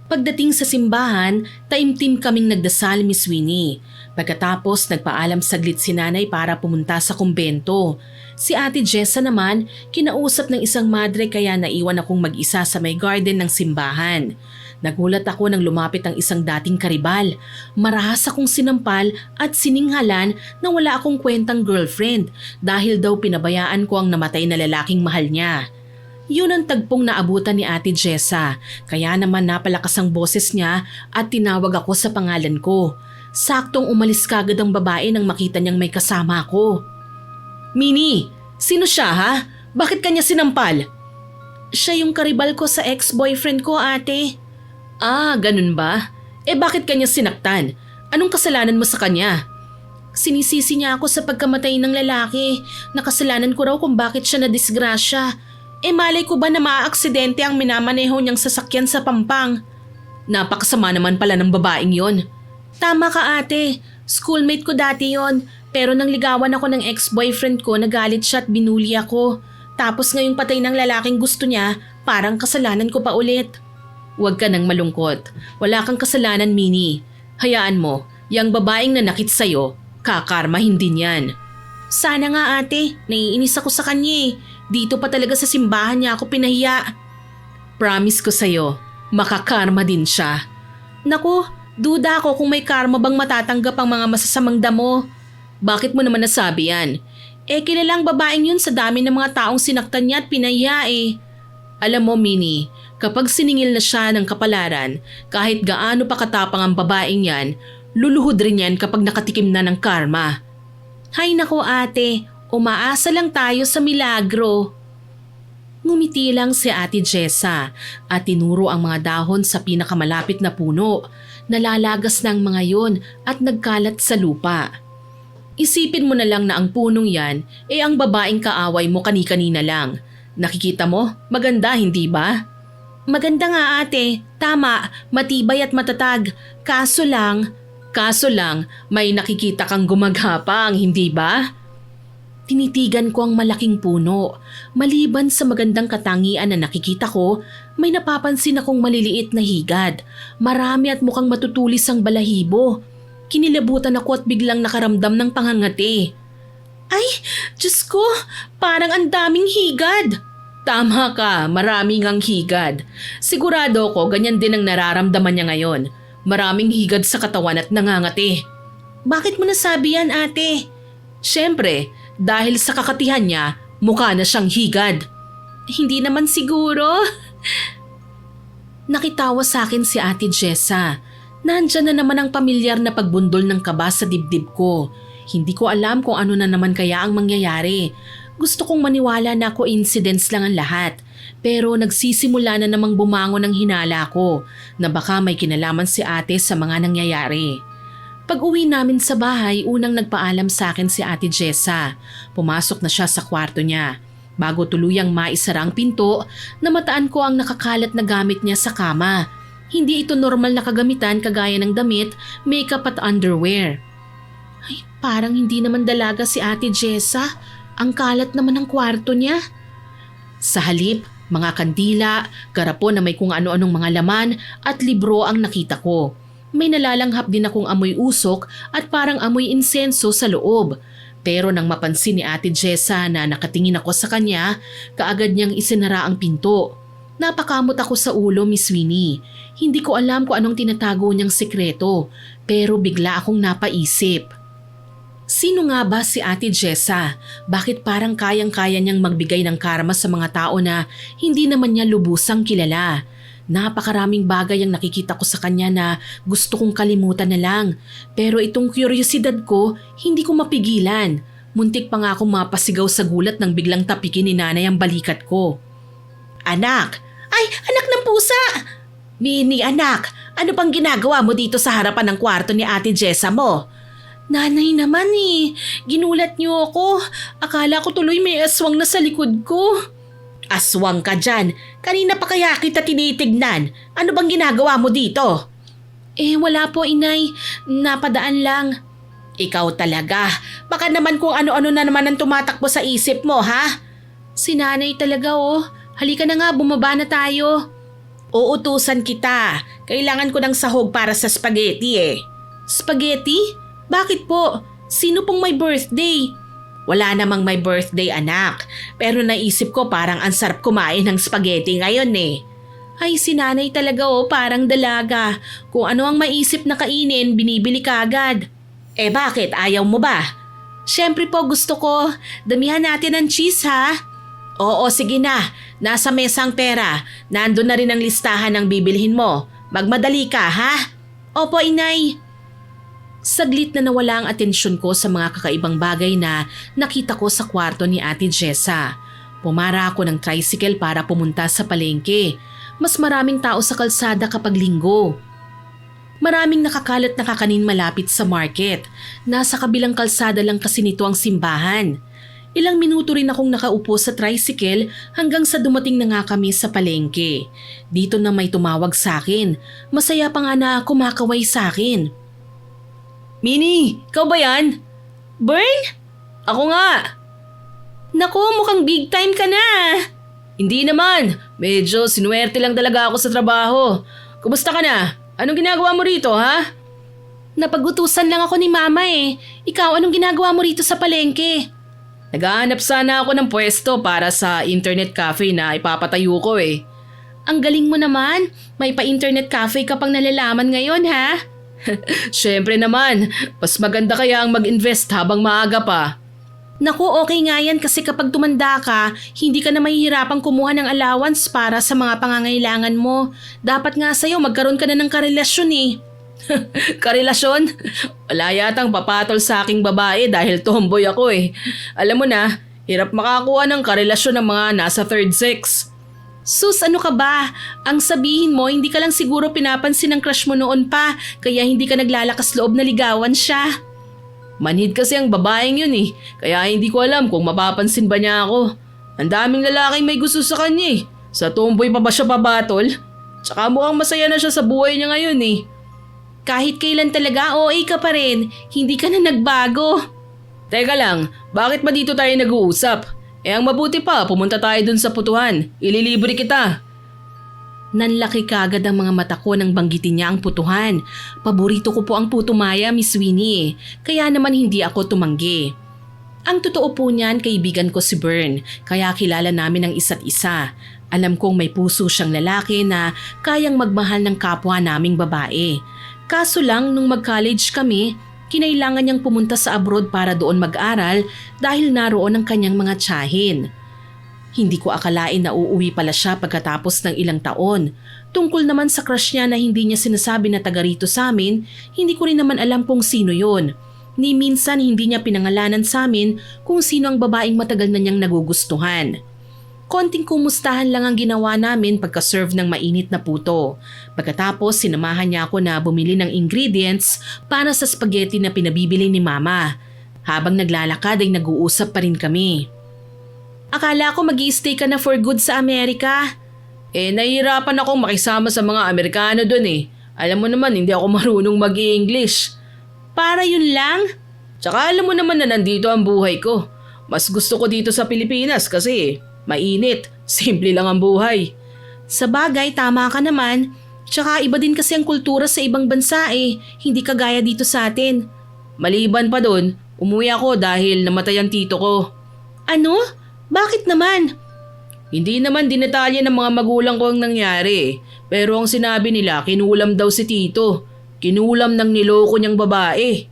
Pagdating sa simbahan, taimtim kaming nagdasal, Miss Winnie. Pagkatapos nagpaalam saglit si nanay para pumunta sa kumbento. Si Ate Jessa naman, kinausap ng isang madre kaya naiwan akong mag-isa sa may garden ng simbahan. Nagulat ako nang lumapit ang isang dating karibal. Marahas akong sinampal at sininghalan na wala akong kwentang girlfriend dahil daw pinabayaan ko ang namatay na lalaking mahal niya. Yun ang tagpong naabutan ni Ate Jessa, kaya naman napalakas ang boses niya at tinawag ako sa pangalan ko. Saktong umalis kagad ang babae nang makita niyang may kasama ako. "Minnie, sino siya ha? Bakit kanya sinampal?" "Siya yung karibal ko sa ex-boyfriend ko, ate." "Ah, ganun ba? Bakit kanya sinaktan? Anong kasalanan mo sa kanya?" "Sinisisi niya ako sa pagkamatay ng lalaki. Nakasalanan ko raw kung bakit siya nadisgrasya. Malay ko ba na maaaksidente ang minamaneho niyang sasakyan sa Pampang?" "Napakasama naman pala ng babaeng yon." "Tama ka ate, schoolmate ko dati yon. Pero nang ligawan ako ng ex-boyfriend ko, nagalit siya at binuli ako. Tapos ngayong patay ng lalaking gusto niya, parang kasalanan ko pa ulit." "Huwag ka nang malungkot. Wala kang kasalanan, Minnie. Hayaan mo, yang babaeng nanakit sa'yo, kakarmahin din yan." "Sana nga ate, naiinis ako sa kanya. Dito pa talaga sa simbahan niya ako pinahiya." "Promise ko sa'yo, makakarma din siya." "Naku, duda ako kung may karma bang matatanggap ang mga masasamang damo." "Bakit mo naman nasabi yan?" Kilalang babaeng yun sa dami ng mga taong sinaktan niya at pinahiya eh." "Alam mo, Minnie, kapag siningil na siya ng kapalaran, kahit gaano pa katapang ang babaeng yan, luluhod rin yan kapag nakatikim na ng karma." "Hay nako ate, umaasa lang tayo sa milagro." Ngumiti lang si Ate Jessa at tinuro ang mga dahon sa pinakamalapit na puno. Nalalagas na ang mga yon at nagkalat sa lupa. "Isipin mo na lang na ang punong yan ang babaeng kaaway mo kani-kanina lang. Nakikita mo, maganda hindi ba?" "Maganda nga ate, tama, matibay at matatag. Kaso lang, may nakikita kang gumagapang, hindi ba?" Tinitigan ko ang malaking puno. Maliban sa magandang katangian na nakikita ko, may napapansin akong maliliit na higad. Marami at mukhang matutulis ang balahibo. Kinilabutan ako at biglang nakaramdam ng pangangati. "Ay, Diyos ko, parang ang daming higad." "Tama ka, maraming ang higad. Sigurado ko ganyan din ang nararamdaman niya ngayon. Maraming higad sa katawan at nangangati." "Bakit mo nasabi yan ate?" "Siyempre, dahil sa kakatihan niya, mukha na siyang higad." "Hindi naman siguro." Nakitawa sa akin si Ate Jessa. Nandyan na naman ang pamilyar na pagbundol ng kaba sa dibdib ko. Hindi ko alam kung ano na naman kaya ang mangyayari. Gusto kong maniwala na coincidence lang ang lahat. Pero nagsisimula na namang bumangon ang hinala ko na baka may kinalaman si ate sa mga nangyayari. Pag-uwi namin sa bahay, unang nagpaalam sa akin si Ate Jessa. Pumasok na siya sa kwarto niya. Bago tuluyang maisara ang pinto, namataan ko ang nakakalat na gamit niya sa kama. Hindi ito normal na kagamitan kagaya ng damit, makeup at underwear. Ay, parang hindi naman dalaga si Ate Jessa. Ang kalat naman ng kwarto niya. Sa halip, mga kandila, garapon na may kung ano-anong mga laman at libro ang nakita ko. May nalalanghap din akong amoy usok at parang amoy insenso sa loob. Pero nang mapansin ni Ate Jessa na nakatingin ako sa kanya, kaagad niyang isinara ang pinto. Napakamot ako sa ulo, Miss Winnie. Hindi ko alam kung anong tinatago niyang sekreto, pero bigla akong napaisip. Sino nga ba si Ate Jessa? Bakit parang kayang-kaya niyang magbigay ng karma sa mga tao na hindi naman niya lubusang kilala? Napakaraming bagay ang nakikita ko sa kanya na gusto kong kalimutan na lang. Pero itong kuryosidad ko, hindi ko mapigilan. Muntik pa nga akong mapasigaw sa gulat nang biglang tapikin ni nanay ang balikat ko. Anak! Ay, anak ng pusa! Minnie, anak, ano pang ginagawa mo dito sa harapan ng kwarto ni Ate Jessa mo? Nanay naman ginulat niyo ako. Akala ko tuloy may aswang na sa likod ko. Aswang ka dyan. Kanina pa kaya kita tinitignan. Ano bang ginagawa mo dito? Wala po inay. Napadaan lang. Ikaw talaga. Baka naman kung ano-ano na naman ang tumatakbo sa isip mo, ha? Si nanay talaga Halika na nga, bumaba na tayo. Uutusan kita. Kailangan ko ng sahog para sa spaghetti eh. Spaghetti? Bakit po? Sino pong may birthday? Wala namang may birthday anak. Pero naisip ko parang ang sarap kumain ng spaghetti ngayon eh. Ay si nanay talaga parang dalaga. Kung ano ang maisip na kainin, binibili ka agad. Eh bakit? Ayaw mo ba? Siyempre po gusto ko. Damihan natin ng cheese ha. Oo sige na. Nasa mesa ang pera. Nandun na rin ang listahan ng bibilhin mo. Magmadali ka ha? Opo inay. Saglit na nawala ang atensyon ko sa mga kakaibang bagay na nakita ko sa kwarto ni Ate Jessa. Pumara ako ng tricycle para pumunta sa palengke. Mas maraming tao sa kalsada kapag linggo. Maraming nakakalat na kakanin malapit sa market. Nasa kabilang kalsada lang kasi nito ang simbahan. Ilang minuto rin akong nakaupo sa tricycle hanggang sa dumating na nga kami sa palengke. Dito na may tumawag sa akin. Masaya pa nga na kumakaway sa akin. Minnie, ikaw ba yan? Bern? Ako nga. Naku, mukhang big time ka na. Hindi naman. Medyo sinuwerte lang talaga ako sa trabaho. Kumusta ka na? Anong ginagawa mo rito, ha? Napag-utusan lang ako ni Mama eh. Ikaw, anong ginagawa mo rito sa palengke? Naghahanap sana ako ng pwesto para sa internet cafe na ipapatayo ko eh. Ang galing mo naman. May pa-internet cafe ka pang nalalaman ngayon, ha? Siyempre naman. Mas maganda kaya ang mag-invest habang maaga pa. Naku, okay nga yan kasi kapag tumanda ka, hindi ka na mahihirapang kumuha ng allowance para sa mga pangangailangan mo. Dapat nga sa'yo magkaroon ka na ng karelasyon eh. Karelasyon? Wala yatang papatol sa aking babae dahil tomboy ako eh. Alam mo na, hirap makakuha ng karelasyon ng mga nasa third sex. Sus, ano ka ba? Ang sabihin mo, hindi ka lang siguro pinapansin ng crush mo noon pa, kaya hindi ka naglalakas loob na ligawan siya. Manhid kasi ang babaeng yun eh, kaya hindi ko alam kung mapapansin ba niya ako. Ang daming lalaking may gusto sa kanya eh. Sa tomboy pa ba siya pabatol? Tsaka mukhang masaya na siya sa buhay niya ngayon eh. Kahit kailan talaga, OA ka pa rin. Hindi ka na nagbago. Teka lang, bakit ba dito tayo nag-uusap? Eh ang mabuti pa, pumunta tayo dun sa putuhan. Ililibre kita. Nanlaki kagad ang mga mata ko nang banggitin niya ang putuhan. Paborito ko po ang puto maya, Miss Winnie. Kaya naman hindi ako tumanggi. Ang totoo po niyan, kaibigan ko si Bern. Kaya kilala namin ang isa't isa. Alam kong may puso siyang lalaki na kayang magmahal ng kapwa naming babae. Kaso lang nung mag-college kami, kinailangan niyang pumunta sa abroad para doon mag-aral dahil naroon ang kanyang mga tiyahin. Hindi ko akalain na uuwi pala siya pagkatapos ng ilang taon. Tungkol naman sa crush niya na hindi niya sinasabi na taga rito sa amin, hindi ko rin naman alam kung sino yon. Ni minsan hindi niya pinangalanan sa amin kung sino ang babaeng matagal na niyang nagugustuhan. Konting kumustahan lang ang ginawa namin pagka-serve ng mainit na puto. Pagkatapos sinamahan niya ako na bumili ng ingredients para sa spaghetti na pinabibili ni Mama. Habang naglalakad ay nag-uusap pa rin kami. Akala ko mag-i-stay ka na for good sa Amerika. Eh nahihirapan akong makisama sa mga Amerikano dun eh. Alam mo naman hindi ako marunong mag-i-English. Para yun lang? Tsaka alam mo naman na nandito ang buhay ko. Mas gusto ko dito sa Pilipinas kasi mainit, simple lang ang buhay. Sa bagay, tama ka naman. Tsaka iba din kasi ang kultura sa ibang bansa eh. Hindi kagaya dito sa atin. Maliban pa dun, umuwi ako dahil namatay ang tito ko. Ano? Bakit naman? Hindi naman dinetalye ng mga magulang ko ang nangyari. Pero ang sinabi nila, kinulam daw si tito. Kinulam ng niloko niyang babae.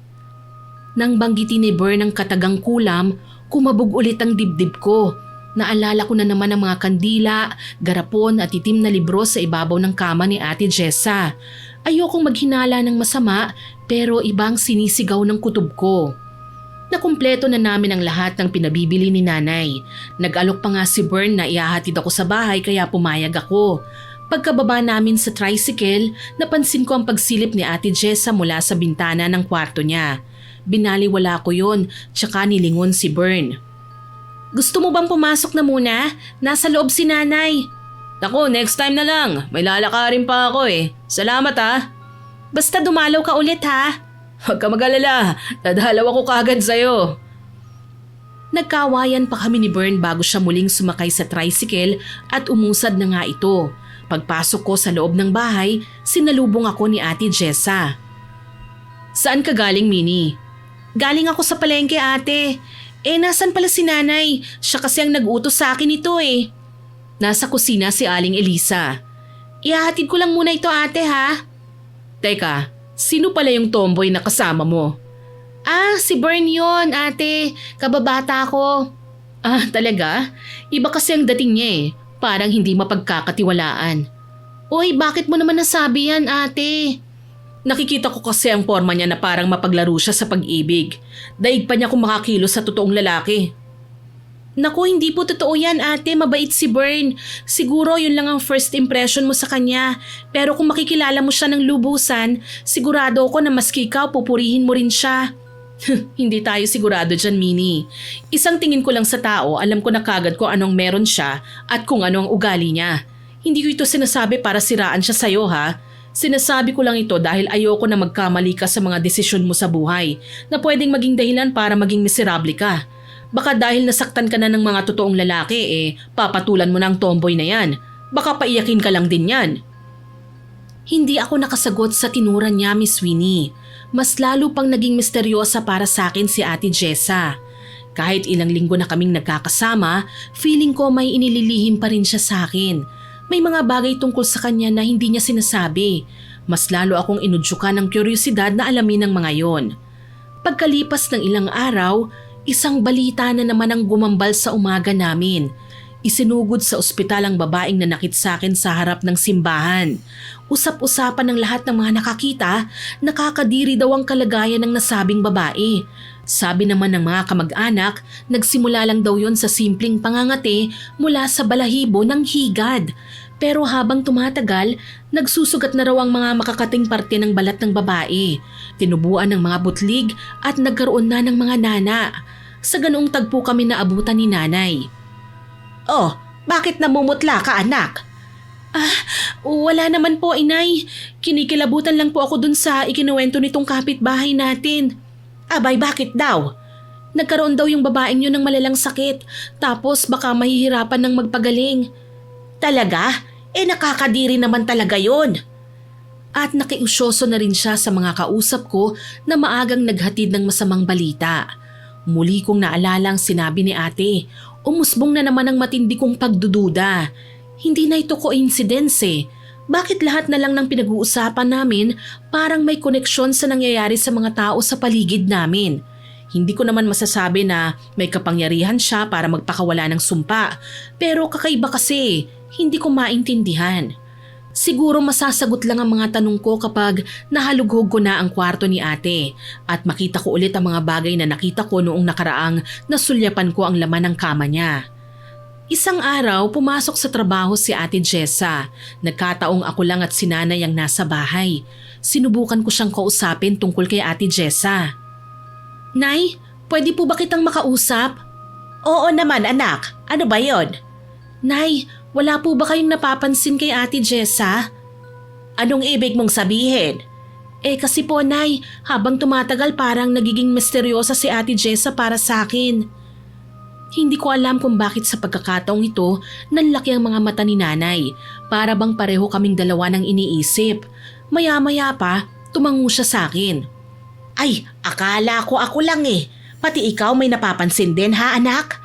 Nang banggitin ni Bern ang katagang kulam, kumabog ulit ang dibdib ko. Naalala ko na naman ang mga kandila, garapon at itim na libro sa ibabaw ng kama ni Ate Jessa. Ayokong maghinala ng masama pero ibang sinisigaw ng kutob ko. Nakumpleto na namin ang lahat ng pinabibili ni Nanay. Nag-alok pa nga si Bern na iahatid ako sa bahay kaya pumayag ako. Pagkababa namin sa tricycle, napansin ko ang pagsilip ni Ate Jessa mula sa bintana ng kwarto niya. Binaliwala ko yon, tsaka nilingon si Bern. Gusto mo bang pumasok na muna? Nasa loob si Nanay. Naku, next time na lang. May lalakarin pa ako eh. Salamat ha. Basta dumalaw ka ulit ha. Huwag ka mag-alala, dadalaw ako kaagad sa'yo. Nagkawayan pa kami ni Bern bago siya muling sumakay sa tricycle at umusad na nga ito. Pagpasok ko sa loob ng bahay, sinalubong ako ni Ate Jessa. Saan ka galing, Minnie? Galing ako sa palengke, ate. Nasan pala si nanay? Siya kasi ang nag-utos sa akin ito eh. Nasa kusina si Aling Elisa. Ihahatid ko lang muna ito, ate, ha? Teka, sino pala yung tomboy na kasama mo? Si Bern yun, ate. Kababata ko. Talaga? Iba kasi ang dating niya eh. Parang hindi mapagkakatiwalaan. Uy, bakit mo naman nasabi yan, ate? Nakikita ko kasi ang forma niya na parang mapaglaro siya sa pag-ibig. Daig pa niya kung makakilos sa totoong lalaki. Naku, hindi po totoo yan, ate. Mabait si Bern. Siguro yun lang ang first impression mo sa kanya. Pero kung makikilala mo siya ng lubusan, sigurado ako na maski ikaw pupurihin mo rin siya. Hindi tayo sigurado dyan, Minnie. Isang tingin ko lang sa tao, alam ko na kagad kung anong meron siya at kung ano ang ugali niya. Hindi ko ito sinasabi para siraan siya sa'yo, ha? Sinasabi ko lang ito dahil ayoko na magkamali ka sa mga desisyon mo sa buhay na pwedeng maging dahilan para maging miserable ka. Baka dahil nasaktan ka na ng mga totoong lalaki papatulan mo na ang tomboy na yan. Baka paiyakin ka lang din yan. Hindi ako nakasagot sa tinura niya, Miss Winnie. Mas lalo pang naging misteryosa para sa akin si Ate Jessa. Kahit ilang linggo na kaming nagkakasama, feeling ko may inililihim pa rin siya sa akin. May mga bagay tungkol sa kanya na hindi niya sinasabi. Mas lalo akong inudyukan ng kuryosidad na alamin ng mga yon. Pagkalipas ng ilang araw, isang balita na naman ang gumambal sa umaga namin. Isinugod sa ospital ang babaeng nanakit sa akin sa harap ng simbahan. Usap-usapan ng lahat ng mga nakakita, nakakadiri daw ang kalagayan ng nasabing babae. Sabi naman ng mga kamag-anak, nagsimula lang daw yon sa simpleng pangangati mula sa balahibo ng higad. Pero habang tumatagal, nagsusugat na raw ang mga makakating parte ng balat ng babae. Tinubuan ng mga butlig at nagkaroon na ng mga nana. Sa ganoong tagpo kami naabutan ni nanay. Oh, bakit namumutla ka, anak? Wala naman po, inay. Kinikilabutan lang po ako dun sa ikinuwento nitong kapitbahay natin. Abay, bakit daw? Nagkaroon daw yung babaeng yun ng malalang sakit, tapos baka mahihirapan ng magpagaling. Talaga? Nakakadiri naman talaga yun. At nakiusyoso na rin siya sa mga kausap ko na maagang naghatid ng masamang balita. Muli kong naalala ang sinabi ni ate. Umusbong na naman ang matindi kong pagdududa. Hindi na ito coincidence eh. Bakit lahat na lang ng pinag-uusapan namin parang may koneksyon sa nangyayari sa mga tao sa paligid namin? Hindi ko naman masasabi na may kapangyarihan siya para magpakawala ng sumpa. Pero kakaiba kasi, hindi ko maintindihan. Siguro masasagot lang ang mga tanong ko kapag nahalughog ko na ang kwarto ni ate at makita ko ulit ang mga bagay na nakita ko noong nakaraang nasulyapan ko ang laman ng kama niya. Isang araw, pumasok sa trabaho si Ate Jessa. Nagkataong ako lang at si nanay ang nasa bahay. Sinubukan ko siyang kausapin tungkol kay Ate Jessa. Nay, pwede po ba kitang makausap? Oo naman, anak. Ano ba yon? Nay, wala po ba kayong napapansin kay Ate Jessa? Anong ibig mong sabihin? Kasi po, Nay, habang tumatagal parang nagiging misteryosa si Ate Jessa para sa akin. Hindi ko alam kung bakit sa pagkakataong ito nanlaki ang mga mata ni nanay. Para bang pareho kaming dalawa ng iniisip. Maya-maya pa, tumango siya sa akin. Ay, akala ko ako lang eh. Pati ikaw may napapansin din ha, anak?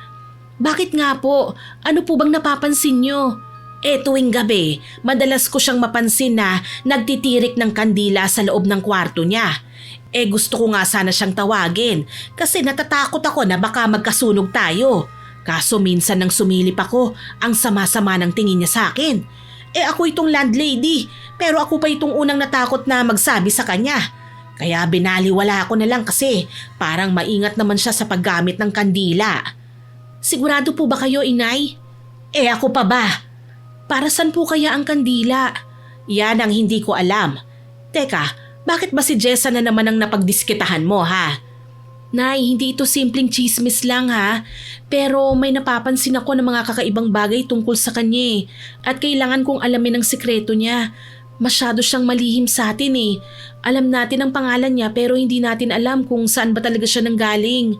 Bakit nga po? Ano po bang napapansin nyo? Tuwing gabi, madalas ko siyang mapansin na nagtitirik ng kandila sa loob ng kwarto niya. Gusto ko nga sana siyang tawagin kasi natatakot ako na baka magkasunog tayo. Kaso minsan nang sumilip ako, ang sama-sama ng tingin niya sa akin. Ako itong landlady, pero ako pa itong unang natakot na magsabi sa kanya. Kaya binaliwala ko na lang kasi parang maingat naman siya sa paggamit ng kandila. Sigurado po ba kayo, inay? Ako pa ba? Para saan po kaya ang kandila? Yan ang hindi ko alam. Teka, bakit ba si Jessa na naman ang napagdiskitahan mo, ha? Nay, hindi ito simpleng chismis lang, ha? Pero may napapansin ako ng mga kakaibang bagay tungkol sa kanya at kailangan kong alamin ang sikreto niya. Masyado siyang malihim sa atin eh. Alam natin ang pangalan niya pero hindi natin alam kung saan ba talaga siya nanggaling.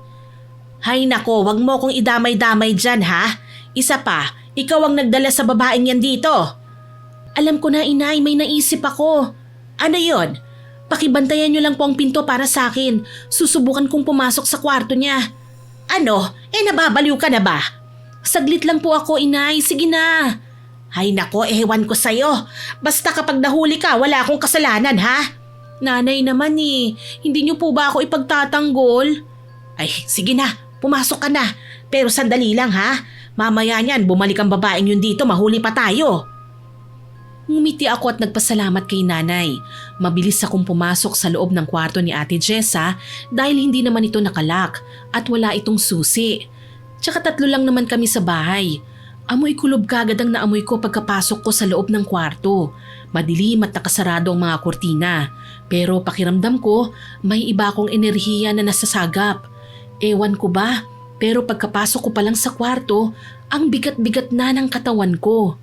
Hay nako, wag mo kong idamay-damay dyan, ha? Isa pa, ikaw ang nagdala sa babaeng yan dito. Alam ko na inay, may naisip ako. Ano yon? Pakibantayan niyo lang po ang pinto para sa akin. Susubukan kong pumasok sa kwarto niya. Ano? Nababaliw ka na ba? Saglit lang po ako inay, sige na. Ay nako, ewan ko sa'yo. Basta kapag nahuli ka, wala akong kasalanan ha? Nanay naman hindi niyo po ba ako ipagtatanggol? Ay sige na, pumasok ka na. Pero sandali lang ha. Mamaya niyan, bumalik ang babaeng yun dito, mahuli pa tayo. Ngumiti ako at nagpasalamat kay nanay. Mabilis akong pumasok sa loob ng kwarto ni Ate Jessa dahil hindi naman ito nakalak at wala itong susi. Tsaka 3 lang naman kami sa bahay. Amoy kulob kagad ang naamoy ko pagkapasok ko sa loob ng kwarto. Madilim at nakasarado ang mga kurtina. Pero pakiramdam ko, may iba akong enerhiya na nasasagap. Ewan ko ba, pero pagkapasok ko pa lang sa kwarto, ang bigat-bigat na ng katawan ko.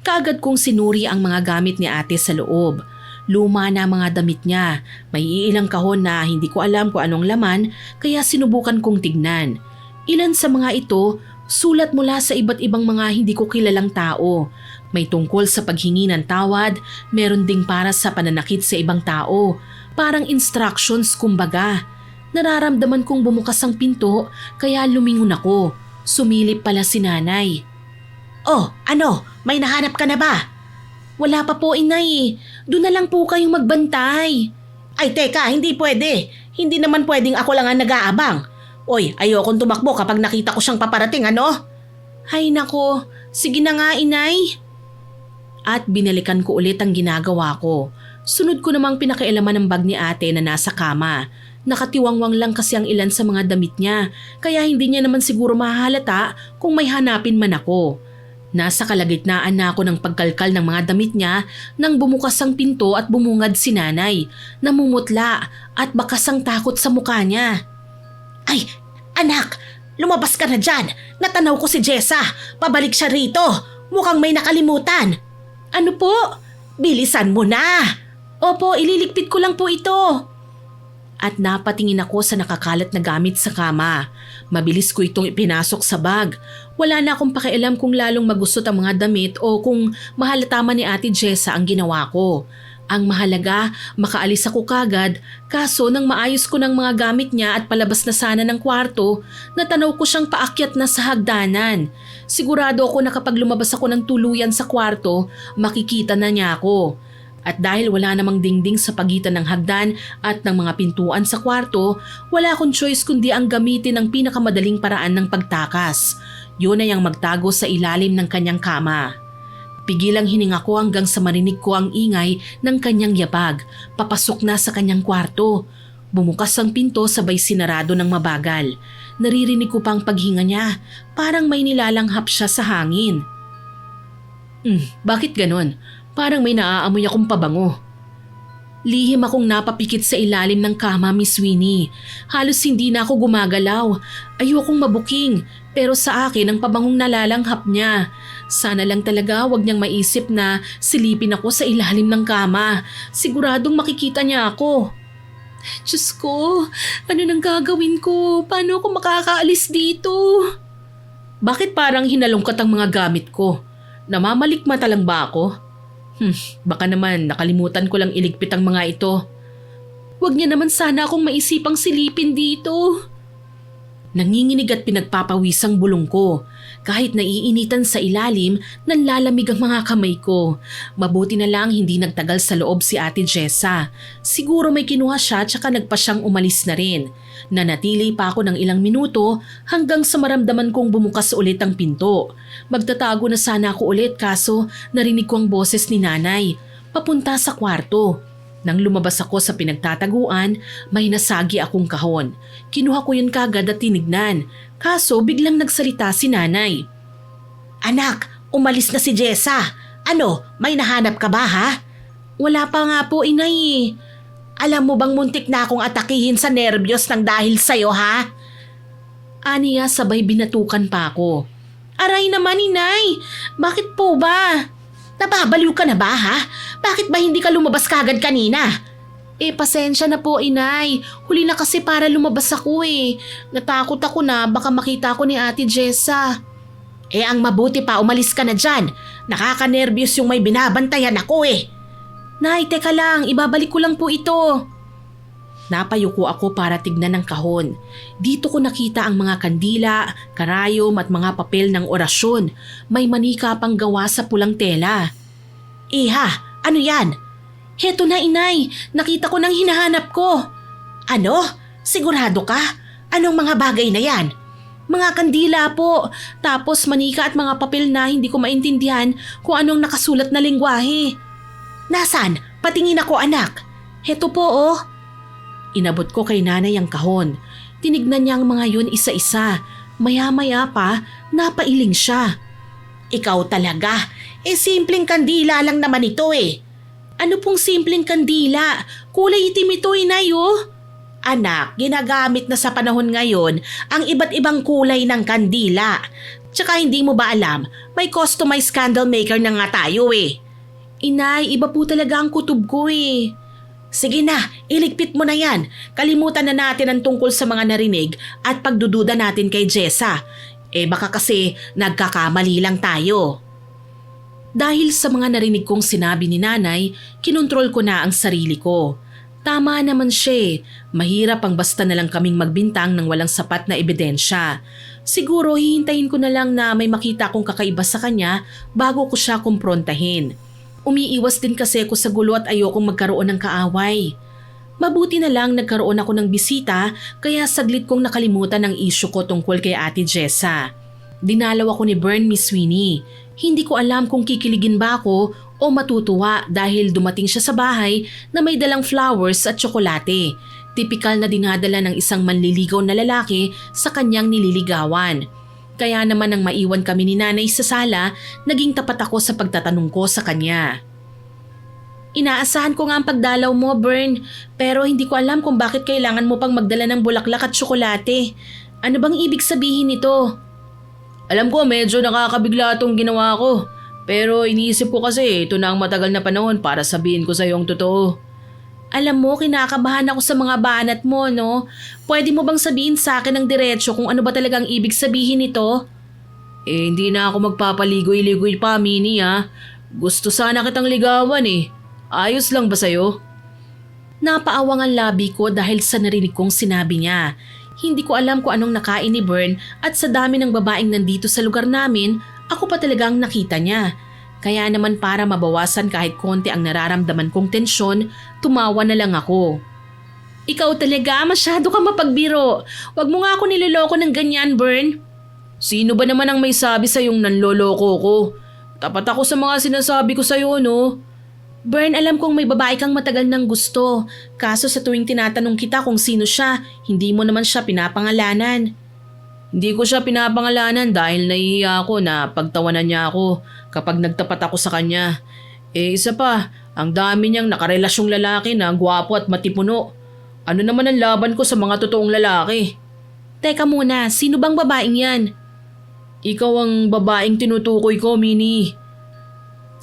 Kaagad kong sinuri ang mga gamit ni ate sa loob. Luma na mga damit niya. May iilang kahon na hindi ko alam kung anong laman kaya sinubukan kong tignan. Ilan sa mga ito, sulat mula sa iba't ibang mga hindi ko kilalang tao. May tungkol sa paghingi ng tawad, meron ding para sa pananakit sa ibang tao. Parang instructions kumbaga. Nararamdaman kong bumukas ang pinto kaya lumingon ako. Sumilip pala si nanay. Oh, ano? May nahanap ka na ba? Wala pa po inay. Doon na lang po kayong magbantay. Ay teka, hindi pwede. Hindi naman pwedeng ako lang ang nag-aabang. Oy, ayokong tumakbo kapag nakita ko siyang paparating ano? Hay nako, sige na nga inay. At binalikan ko ulit ang ginagawa ko. Sunod ko namang pinakialaman ng bag ni ate na nasa kama. Nakatiwangwang lang kasi ang ilan sa mga damit niya, kaya hindi niya naman siguro mahalata kung may hanapin man ako. Nasa kalagitnaan na ako ng pagkalkal ng mga damit niya nang bumukas ang pinto at bumungad si nanay. Namumutla at bakas ang takot sa mukha niya. Ay, anak! Lumabas ka na dyan! Natanaw ko si Jessa! Pabalik siya rito! Mukhang may nakalimutan! Ano po? Bilisan mo na! Opo, ililigpit ko lang po ito. At napatingin ako sa nakakalat na gamit sa kama. Mabilis ko itong ipinasok sa bag. Wala na akong pakialam kung lalong magustot ang mga damit o kung mahalata man ni Ate Jessa ang ginawa ko. Ang mahalaga, makaalis ako kagad, kaso nang maayos ko ng mga gamit niya at palabas na sana ng kwarto, natanaw ko siyang paakyat na sa hagdanan. Sigurado ako na kapag lumabas ako ng tuluyan sa kwarto, makikita na niya ako. At dahil wala namang dingding sa pagitan ng hagdan at ng mga pintuan sa kwarto, wala akong choice kundi ang gamitin ang pinakamadaling paraan ng pagtakas. Yun ay ang magtago sa ilalim ng kanyang kama. Pigilang hininga ko hanggang sa marinig ko ang ingay ng kanyang yabag, papasok na sa kanyang kwarto. Bumukas ang pinto sabay sinarado ng mabagal. Naririnig ko pang paghinga niya, parang may nilalanghap siya sa hangin. Bakit ganon? Parang may naaamoy akong pabango. Lihim akong napapikit sa ilalim ng kama, Miss Winnie. Halos hindi na ako gumagalaw. Ayokong mabuking, pero sa akin ang pabangong nalalanghap niya. Sana lang talaga wag niyang maisip na silipin ako sa ilalim ng kama. Siguradong makikita niya ako. Diyos ko, ano nang gagawin ko? Paano ako makakaalis dito? Bakit parang hinalungkat ang mga gamit ko? Namamalikmata lang ba ako? Baka naman nakalimutan ko lang iligpit ang mga ito. Huwag niya naman sana akong maisipang silipin dito. Nanginginig at pinagpapawisang bulong ko. Kahit naiinitan sa ilalim, nanlalamig ang mga kamay ko. Mabuti na lang hindi nagtagal sa loob si Ate Jessa. Siguro may kinuha siya tsaka nagpa siyang umalis na rin. Nanatili pa ako ng ilang minuto hanggang sa maramdaman kong bumukas ulit ang pinto. Magtatago na sana ako ulit kaso narinig ko ang boses ni nanay. Papunta sa kwarto. Nang lumabas ako sa pinagtataguan, may nasagi akong kahon. Kinuha ko yun kagad at tinignan. Kaso biglang nagsalita si nanay. Anak, umalis na si Jessa. Ano, may nahanap ka ba ha? Wala pa nga po inay. Alam mo bang muntik na akong atakihin sa nerbiyos ng dahil sa'yo ha? Aniya sabay binatukan pa ako. Aray naman inay, bakit po ba? Nababaliw ka na ba ha? Bakit ba hindi ka lumabas kagad kanina? Pasensya na po inay. Huli na kasi para lumabas ako Natakot ako na baka makita ako ni Ate Jessa. Ang mabuti pa umalis ka na dyan. Nakakanervyos yung may binabantayan ako eh. Nay, teka lang, ibabalik ko lang po ito. Napayuko ako para tignan ng kahon. Dito ko nakita ang mga kandila, karayom at mga papel ng orasyon. May manika pang gawa sa pulang tela. Iha, ano yan? Heto na inay, nakita ko ng hinahanap ko. Ano? Sigurado ka? Anong mga bagay na yan? Mga kandila po, tapos manika at mga papel na hindi ko maintindihan kung anong nakasulat na lengguwahe. Nasaan? Patingin ako anak. Heto po oh. Inabot ko kay nanay ang kahon. Tinignan niya ang mga yun isa-isa. Maya-maya pa, napailing siya. Ikaw talaga. Simpleng kandila lang naman ito eh. Ano pong simpleng kandila? Kulay itim ito inay oh. Anak, ginagamit na sa panahon ngayon ang iba't ibang kulay ng kandila. Tsaka hindi mo ba alam, may customized candle maker na nga tayo eh. Inay, iba po talaga ang kutob ko eh. Sige na, iligpit mo na yan. Kalimutan na natin ang tungkol sa mga narinig at pagdududa natin kay Jessa. Baka kasi nagkakamali lang tayo. Dahil sa mga narinig kong sinabi ni nanay, kinontrol ko na ang sarili ko. Tama naman siya. Mahirap ang basta na lang kaming magbintang ng walang sapat na ebidensya. Siguro hihintayin ko na lang na may makita akong kakaiba sa kanya bago ko siya kumprontahin. Umiiwas din kasi ako sa gulo at ayokong magkaroon ng kaaway. Mabuti na lang nagkaroon ako ng bisita kaya saglit kong nakalimutan ang issue ko tungkol kay Ate Jessa. Dinalaw ako ni Bern, Miss Winnie. Hindi ko alam kung kikiligin ba ako o matutuwa dahil dumating siya sa bahay na may dalang flowers at tsokolate. Tipikal na dinadala ng isang manliligaw na lalaki sa kanyang nililigawan. Kaya naman nang maiwan kami ni nanay sa sala, naging tapat ako sa pagtatanong ko sa kanya. Inaasahan ko nga ang pagdalaw mo, Bern, pero hindi ko alam kung bakit kailangan mo pang magdala ng bulaklak at tsokolate. Ano bang ibig sabihin nito? Alam ko medyo nakakabigla itong ginawa ko, pero iniisip ko kasi ito na ang matagal na panahon para sabihin ko sa iyo ang totoo. Alam mo, kinakabahan ako sa mga banat mo, no? Pwede mo bang sabihin sa akin ng diretsyo kung ano ba talagang ibig sabihin nito? Hindi na ako magpapaligoy-ligoy pa, Minnie ha. Gusto sana kitang ligawan eh. Ayos lang ba sa'yo? Napaawang ang labi ko dahil sa narinig kong sinabi niya. Hindi ko alam kung anong nakain ni Bern at sa dami ng babaeng nandito sa lugar namin, ako pa talagang nakita niya. Kaya naman para mabawasan kahit konti ang nararamdaman kong tensyon, tumawa na lang ako. Ikaw talaga, masyado ka mapagbiro. Huwag mo nga ako niloloko ng ganyan, Bern. Sino ba naman ang may sabi sa yung nanloloko ko? Tapat ako sa mga sinasabi ko sa'yo, no? Bern, alam kong may babae kang matagal ng gusto. Kaso sa tuwing tinatanong kita kung sino siya, hindi mo naman siya pinapangalanan. Hindi ko siya pinapangalanan dahil nahihiya ako na pagtawanan niya ako kapag nagtapat ako sa kanya. Isa pa, ang dami niyang nakarelasyong lalaki na gwapo at matipuno. Ano naman ang laban ko sa mga totoong lalaki? Teka muna, sino bang babaeng yan? Ikaw ang babaeng tinutukoy ko, Minnie.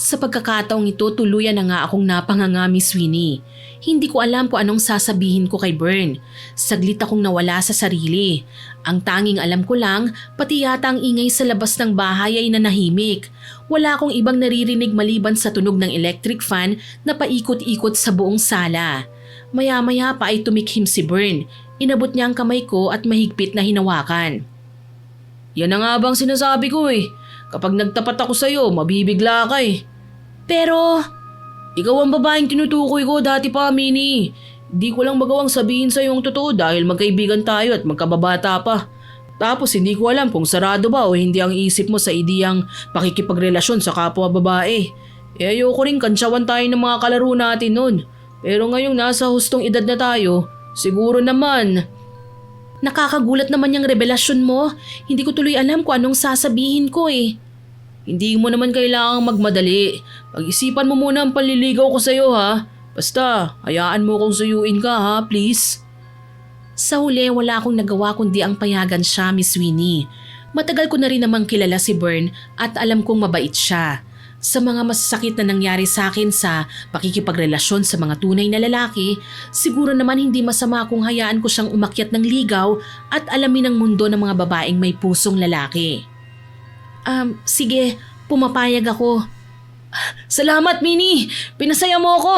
Sa pagkakataong ito, tuluyan na nga akong napanganga, Miss Winnie. Hindi ko alam kung anong sasabihin ko kay Bern. Saglit akong nawala sa sarili. Ang tanging alam ko lang, pati yata ang ingay sa labas ng bahay ay nanahimik. Wala akong ibang naririnig maliban sa tunog ng electric fan na paikot-ikot sa buong sala. Maya-maya pa ay tumikhim si Bern. Inabot niya ang kamay ko at mahigpit na hinawakan. Yan na nga bang sinasabi ko eh. Kapag nagtapat ako sa'yo, mabibigla ka eh. Pero, ikaw ang babaeng tinutukoy ko dati pa, Minnie. Di ko lang magawang sabihin sa'yo ang totoo dahil magkaibigan tayo at magkababata pa. Tapos hindi ko alam kung sarado ba o hindi ang isip mo sa ideyang pakikipagrelasyon sa kapwa babae. Ayoko rin kantsawan tayo ng mga kalaro natin nun. Pero ngayong nasa hustong edad na tayo, siguro naman. Nakakagulat naman yung revelasyon mo. Hindi ko tuloy alam kung anong sasabihin ko eh. Hindi mo naman kailangang magmadali. Pag-isipan mo muna ang panliligaw ko sa'yo ha. Basta, hayaan mo kong suyuin ka ha, please. Sa huli, wala akong nagawa kundi ang payagan siya, Miss Winnie. Matagal ko na rin namang kilala si Bern at alam kong mabait siya. Sa mga masasakit na nangyari sa akin sa pakikipagrelasyon sa mga tunay na lalaki, siguro naman hindi masama kung hayaan ko siyang umakyat ng ligaw at alamin ang mundo ng mga babaeng may pusong lalaki. Sige, Pumapayag ako. Salamat, Minnie! Pinasaya mo ako!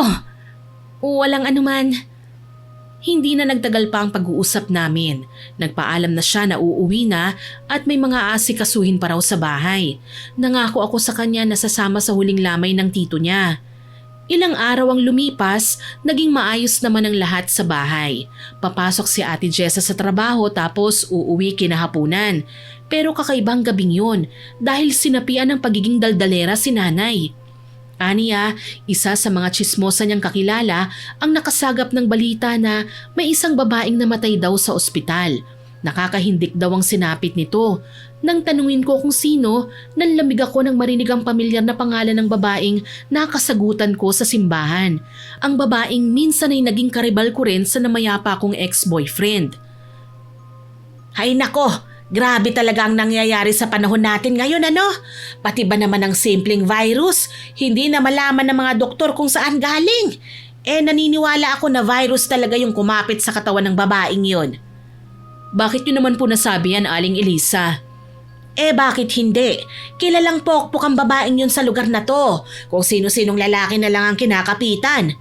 Walang anuman. Hindi na nagtagal pa ang pag-uusap namin. Nagpaalam na siya na uuwi na at may mga aasikasuhin pa raw sa bahay. Nangako ako sa kanya na sasama sa huling lamay ng tito niya. Ilang araw ang lumipas, naging maayos naman ang lahat sa bahay. Papasok si Ate Jessa sa trabaho tapos uuwi kinahapunan. Pero kakaibang gabing yun dahil sinapian ng pagiging daldalera si nanay. Aniya, isa sa mga tsismosa niyang kakilala ang nakasagap ng balita na may isang babaeng namatay daw sa ospital. Nakakahindik daw ang sinapit nito. Nang tanungin ko kung sino, nanlamig ako nang marinig ang pamilyar na pangalan ng babaeng nakasagutan ko sa simbahan. Ang babaeng minsan ay naging karibal ko rin sa namayapa kong ex-boyfriend. Hay nako, grabe talaga ang nangyayari sa panahon natin ngayon ano? Pati ba naman ang simpleng virus, hindi na malaman ng mga doktor kung saan galing. Naniniwala ako na virus talaga yung kumapit sa katawan ng babaeng yon. Bakit niyo naman po nasabi yan, Aling Elisa? Bakit hindi? Kilalang pokpok ang babaeng yun sa lugar na to. Kung sino-sinong lalaki na lang ang kinakapitan.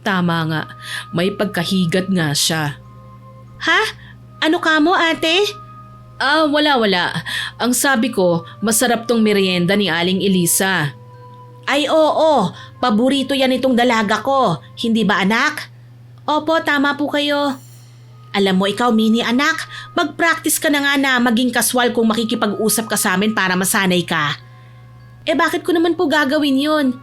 Tama nga, may pagkahigat nga siya. Ha? Ano ka mo, ate? Wala. Ang sabi ko, masarap tong merienda ni Aling Elisa. Ay oo, paborito yan itong dalaga ko. Hindi ba anak? Opo, tama po kayo. Alam mo ikaw, Minnie anak, mag-practice ka na nga na maging kaswal kung makikipag-usap ka sa amin para masanay ka. Bakit ko naman po gagawin yun?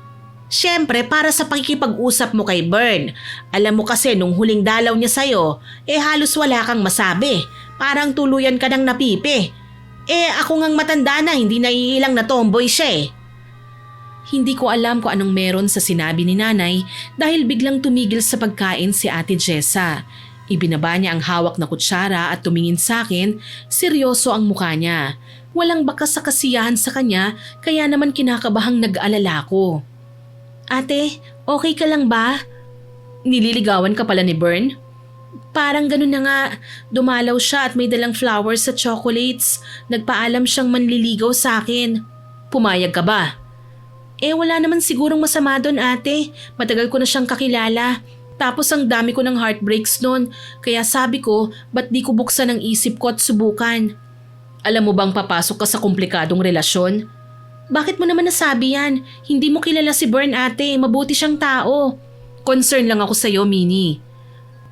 Siyempre, para sa pakikipag-usap mo kay Bern. Alam mo kasi nung huling dalaw niya sa'yo, halos wala kang masabi. Parang tuluyan ka ng napipi. Ako ngang matanda na, hindi naiilang na tomboy siya. Hindi ko alam kung anong meron sa sinabi ni nanay dahil biglang tumigil sa pagkain si Ate Jessa. Ibinaba niya ang hawak na kutsara at tumingin sa akin, seryoso ang mukha niya. Walang bakas sa kasiyahan sa kanya kaya naman kinakabahang nag-alala ko. Ate, okay ka lang ba? Nililigawan ka pala ni Bern? Parang ganun na nga. Dumalaw siya at may dalang flowers at chocolates. Nagpaalam siyang manliligaw sa akin. Pumayag ka ba? Wala naman sigurong masama doon ate. Matagal ko na siyang kakilala. Tapos ang dami ko ng heartbreaks noon. Kaya sabi ko, ba't di ko buksan ang isip ko at subukan? Alam mo bang papasok ka sa komplikadong relasyon? Bakit mo naman nasabi yan? Hindi mo kilala si Bern ate, mabuti siyang tao. Concern lang ako sa'yo, Minnie.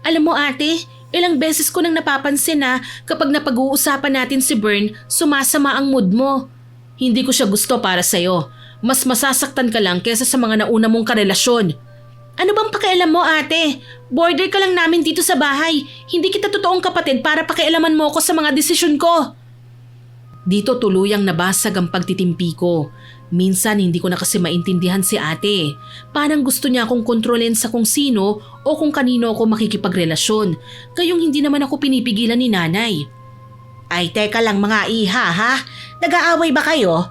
Alam mo ate, ilang beses ko nang napapansin na kapag napag-uusapan natin si Bern, sumasama ang mood mo. Hindi ko siya gusto para sa'yo. Mas masasaktan ka lang kesa sa mga nauna mong karelasyon. Ano bang pakialam mo ate? Border ka lang namin dito sa bahay. Hindi kita totoong kapatid para pakialaman mo ko sa mga desisyon ko. Dito tuluyang nabasag ang pagtitimpi ko. Minsan hindi ko na kasi maintindihan si ate. Parang gusto niya akong kontrolin sa kung sino o kung kanino ako makikipagrelasyon. Gayong hindi naman ako pinipigilan ni nanay. Ay teka lang mga iha ha? Nag-aaway ba kayo?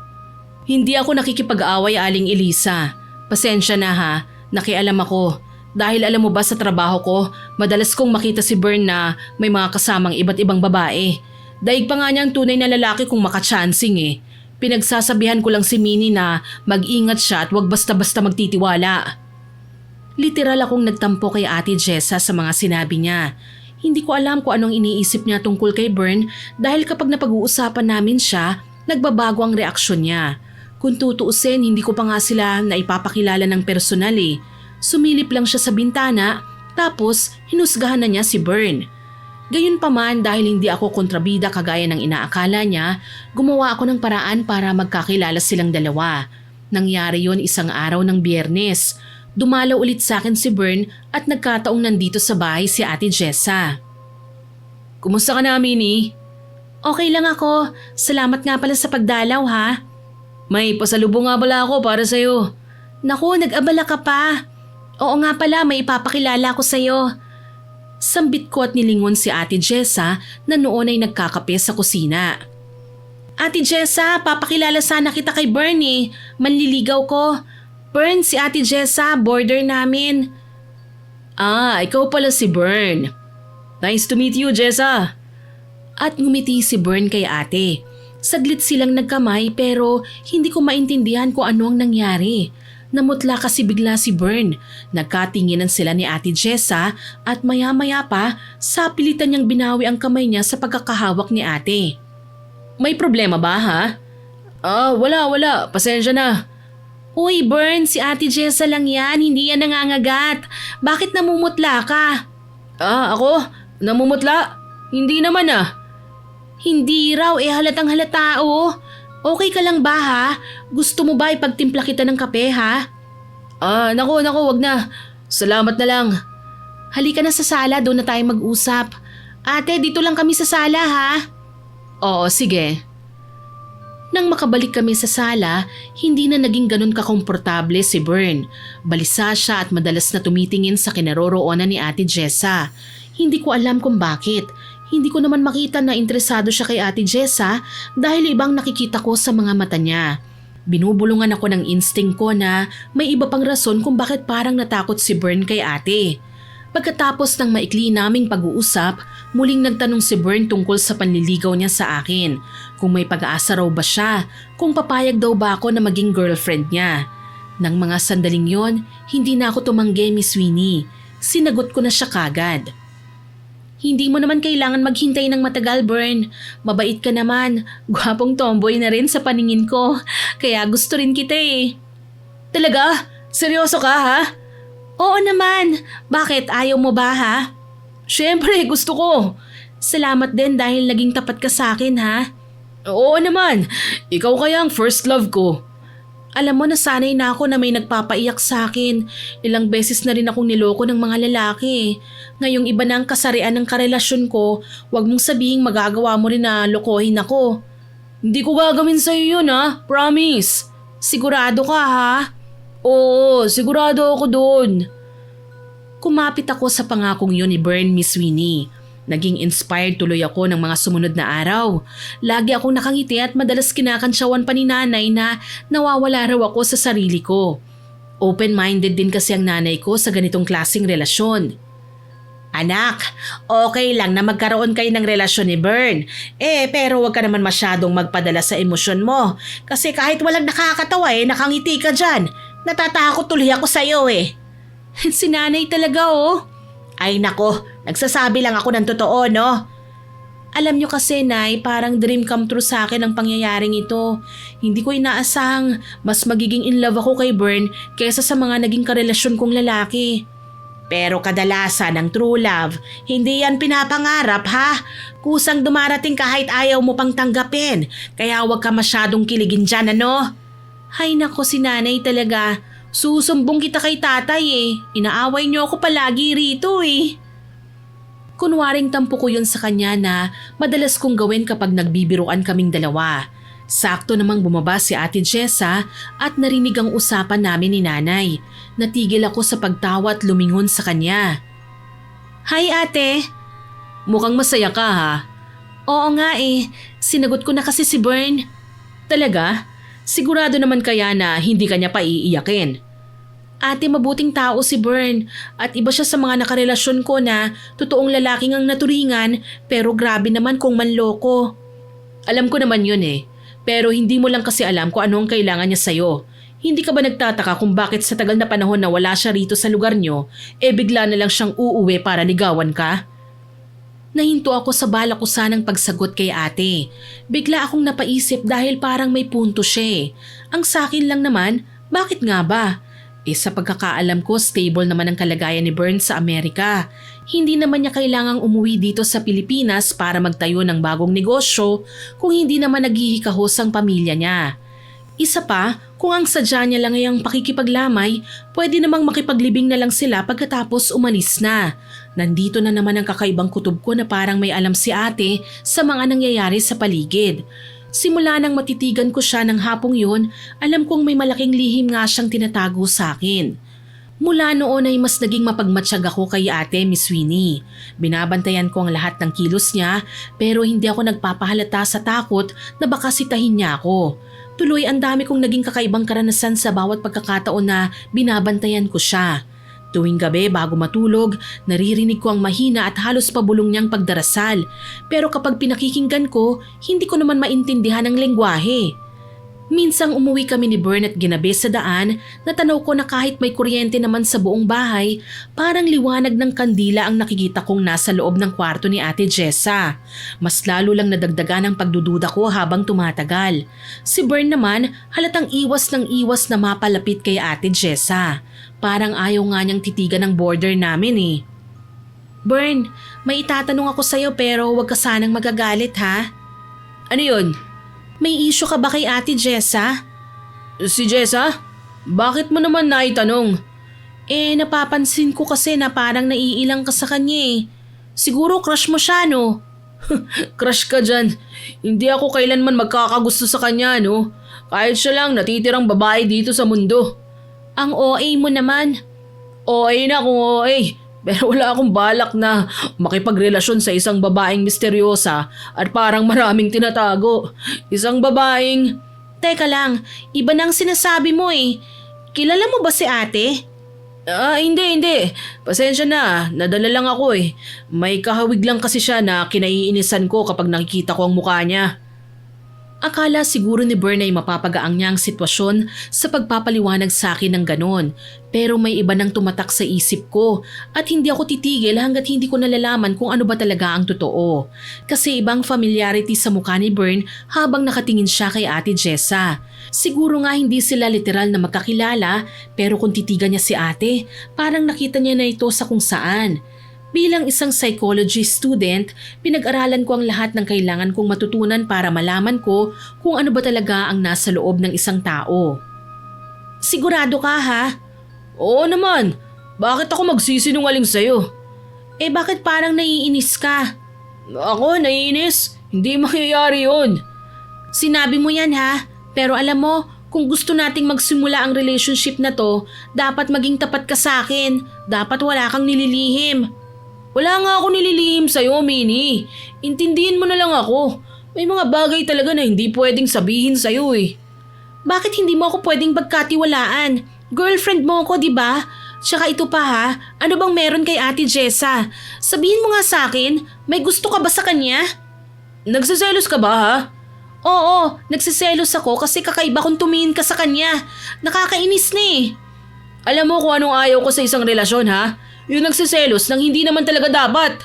Hindi ako nakikipag-away Aling Elisa. Pasensya na ha, nakialam ako. Dahil alam mo ba sa trabaho ko, madalas kong makita si Bern na may mga kasamang iba't ibang babae. Daig pa nga niya ang tunay na lalaki kung makachancing. Pinagsasabihan ko lang si Minnie na mag-ingat siya at wag basta-basta magtitiwala. Literal akong nagtampo kay Ate Jessa sa mga sinabi niya. Hindi ko alam kung anong iniisip niya tungkol kay Bern dahil kapag napag-uusapan namin siya, nagbabago ang reaksyon niya. Kung tutuusin, hindi ko pa nga sila na ipapakilala ng personal. Sumilip lang siya sa bintana tapos hinusgahan na niya si Bern. Gayunpaman dahil hindi ako kontrabida kagaya ng inaakala niya, gumawa ako ng paraan para magkakilala silang dalawa. Nangyari yon isang araw ng Biyernes. Dumalaw ulit sa akin si Bern at nagkataong nandito sa bahay si Ate Jessa. Kumusta ka na, Minnie? Okay lang ako. Salamat nga pala sa pagdalaw ha. May pasalubong nga pala ako para sa'yo. Naku, nag-abala ka pa. Oo nga pala, may ipapakilala ko sa'yo. Sambit ko at nilingon si Ate Jessa na noon ay nagkakape sa kusina. Ate Jessa, papakilala sana kita kay Bern Manliligaw ko. Bern, si Ate Jessa, border namin. Ikaw pala si Bern. Nice to meet you, Jessa. At ngumiti si Bern kay ate. Saglit silang nagkamay pero hindi ko maintindihan kung ano ang nangyari. Namutla kasi bigla si Bern. Nagkatinginan sila ni Ate Jessa at maya-maya pa, sapilitan niyang binawi ang kamay niya sa pagkakahawak ni ate. May problema ba ha? Wala. Pasensya na. Uy, Bern, si Ate Jessa lang yan. Hindi yan nangangagat. Bakit namumutla ka? Ako? Namumutla? Hindi naman Hindi raw, halatang halata Okay ka lang ba ha? Gusto mo ba ipagtimpla kita ng kape ha? Naku, wag na. Salamat na lang. Halika na sa sala, doon na tayo mag-usap. Ate, dito lang kami sa sala ha? Oo, sige. Nang makabalik kami sa sala, hindi na naging ganun kakomportable si Bern. Balisa siya at madalas na tumitingin sa kinaroroonan ni Ate Jessa. Hindi ko alam kung bakit. Hindi ko naman makita na interesado siya kay Ate Jessa dahil ibang nakikita ko sa mga mata niya. Binubulungan ako ng instinct ko na may iba pang rason kung bakit parang natakot si Bern kay ate. Pagkatapos ng maikli naming pag-uusap, muling nagtanong si Bern tungkol sa panliligaw niya sa akin. Kung may pag-aasa raw ba siya, kung papayag daw ba ako na maging girlfriend niya. Nang mga sandaling yon, hindi na ako tumanggi, Miss Winnie. Sinagot ko na siya kagad. Hindi mo naman kailangan maghintay ng matagal, Bern. Mabait ka naman. Gwapong tomboy na rin sa paningin ko. Kaya gusto rin kita Talaga? Seryoso ka ha? Oo naman. Bakit? Ayaw mo ba ha? Siyempre, gusto ko. Salamat din dahil naging tapat ka sa akin ha. Oo naman. Ikaw kaya ang first love ko. Alam mo, nasanay na ako na may nagpapaiyak sa akin. Ilang beses na rin akong niloko ng mga lalaki. Ngayong iba na ang kasarian ng karelasyon ko, huwag mong sabihing magagawa mo rin na lokohin ako. Hindi ko gagawin sa'yo yun ha, promise. Sigurado ka ha? Oo, sigurado ako doon. Kumapit ako sa pangakong yun ni Bern, Miss Winnie. Naging inspired tuloy ako ng mga sumunod na araw. Lagi akong nakangiti at madalas kinakantsawan pa ni nanay na nawawala raw ako sa sarili ko. Open-minded din kasi ang nanay ko sa ganitong klaseng relasyon. Anak, okay lang na magkaroon kayo ng relasyon ni Bern. Pero huwag ka naman masyadong magpadala sa emosyon mo. Kasi kahit walang nakakatawa nakangiti ka dyan. Natatakot tuloy ako sa'yo Si nanay talaga Ay nako, nagsasabi lang ako ng totoo no? Alam nyo kasi Nay, parang dream come true sa akin ang pangyayaring ito. Hindi ko inaasahang mas magiging in love ako kay Bern kaysa sa mga naging karelasyon kong lalaki. Pero kadalasan ang true love, hindi yan pinapangarap ha? Kusang dumarating kahit ayaw mo pang tanggapin, kaya huwag ka masyadong kiligin dyan ano? Hay nako si nanay talaga. Susumbong kita kay tatay Inaaway niyo ako palagi rito Kunwaring tampo ko yun sa kanya na madalas kong gawin kapag nagbibiruan kaming dalawa. Sakto namang bumaba si Ate Jessa at narinig ang usapan namin ni nanay. Natigil ako sa pagtawa at lumingon sa kanya. Hi ate! Mukhang masaya ka ha? Oo nga Sinagot ko na kasi si Bern. Talaga? Sigurado naman kaya na hindi kanya pa iiyakin. Ate, mabuting tao si Bern at iba siya sa mga nakarelasyon ko na totoong lalaking ang naturingan pero grabe naman kung manloko. Alam ko naman yun pero hindi mo lang kasi alam kung ano ang kailangan niya sa'yo. Hindi ka ba nagtataka kung bakit sa tagal na panahon na wala siya rito sa lugar niyo bigla na lang siyang uuwi para ligawan ka? Nahinto ako sa balak ko sanang pagsagot kay ate. Bigla akong napaisip dahil parang may punto siya Ang sakin lang naman, bakit nga ba? Sa pagkakaalam ko, stable naman ang kalagayan ni Bern sa Amerika. Hindi naman niya kailangang umuwi dito sa Pilipinas para magtayo ng bagong negosyo kung hindi naman naghihikahos ang pamilya niya. Isa pa, kung ang sadya niya lang ay ang pakikipaglamay, pwede namang makipaglibing na lang sila pagkatapos umalis na. Nandito na naman ang kakaibang kutob ko na parang may alam si ate sa mga nangyayari sa paligid. Simula nang matitigan ko siya ng hapong yun, alam kong may malaking lihim nga siyang tinatago sa akin. Mula noon ay mas naging mapagmatsyag ako kay ate, Miss Winnie. Binabantayan ko ang lahat ng kilos niya pero hindi ako nagpapahalata sa takot na baka sitahin niya ako. Tuloy ang dami kong naging kakaibang karanasan sa bawat pagkakataon na binabantayan ko siya. Tuwing gabi bago matulog, naririnig ko ang mahina at halos pabulong niyang pagdarasal. Pero kapag pinakikinggan ko, hindi ko naman maintindihan ang lengguwahe. Minsang umuwi kami ni Bern at ginabi sa daan, natanaw ko na kahit may kuryente naman sa buong bahay, parang liwanag ng kandila ang nakikita kong nasa loob ng kwarto ni Ate Jessa. Mas lalo lang nadagdagan ang pagdududa ko habang tumatagal. Si Bern naman halatang iwas ng iwas na mapalapit kay Ate Jessa. Parang ayaw nga niyang titigan ng border namin eh. Bern, may itatanong ako sa'yo pero huwag ka sanang magagalit ha. Ano yun? May issue ka ba kay Ate Jessa? Si Jessa? Bakit mo naman naitanong? Napapansin ko kasi na parang naiilang ka sa kanya eh. Siguro crush mo siya no? Crush ka dyan. Hindi ako kailanman magkakagusto sa kanya no? Kahit siya lang natitirang babae dito sa mundo. Ang OA mo naman. OA na kung OA. Pero wala akong balak na makipagrelasyon sa isang babaeng misteryosa at parang maraming tinatago. Isang babaeng… Teka lang, iba nang sinasabi mo eh. Kilala mo ba si ate? Hindi. Pasensya na, nadala lang ako eh. May kahawig lang kasi siya na kinaiinisan ko kapag nakikita ko ang mukha niya. Akala siguro ni Bern ay mapapagaang niya ang sitwasyon sa pagpapaliwanag sa akin ng ganon. Pero may iba nang tumatak sa isip ko at hindi ako titigil hanggat hindi ko nalalaman kung ano ba talaga ang totoo. Kasi ibang familiarity sa mukha ni Bern habang nakatingin siya kay Ate Jessa. Siguro nga hindi sila literal na magkakilala pero kung titigan niya si ate, parang nakita niya na ito sa kung saan. Bilang isang psychology student, pinag-aralan ko ang lahat ng kailangan kong matutunan para malaman ko kung ano ba talaga ang nasa loob ng isang tao. Sigurado ka ha? Oo naman. Bakit ako magsisinungaling sa'yo? Bakit parang naiinis ka? Ako naiinis? Hindi mangyayari yun. Sinabi mo yan ha, pero alam mo, kung gusto nating magsimula ang relationship na to, dapat maging tapat ka sa akin. Dapat wala kang nililihim. Wala nga ako nililihim sa'yo, Minnie. Intindihin mo na lang ako. May mga bagay talaga na hindi pwedeng sabihin sa'yo eh. Bakit hindi mo ako pwedeng pagkatiwalaan? Girlfriend mo ako, di ba? Tsaka ito pa ha, ano bang meron kay Ate Jessa? Sabihin mo nga sa akin, may gusto ka ba sa kanya? Nagsiselos ka ba ha? Oo, nagsiselos ako kasi kakaiba kong tumingin ka sa kanya. Nakakainis na eh. Alam mo kung anong ayaw ko sa isang relasyon ha? Yung nagsiselos nang hindi naman talaga dapat.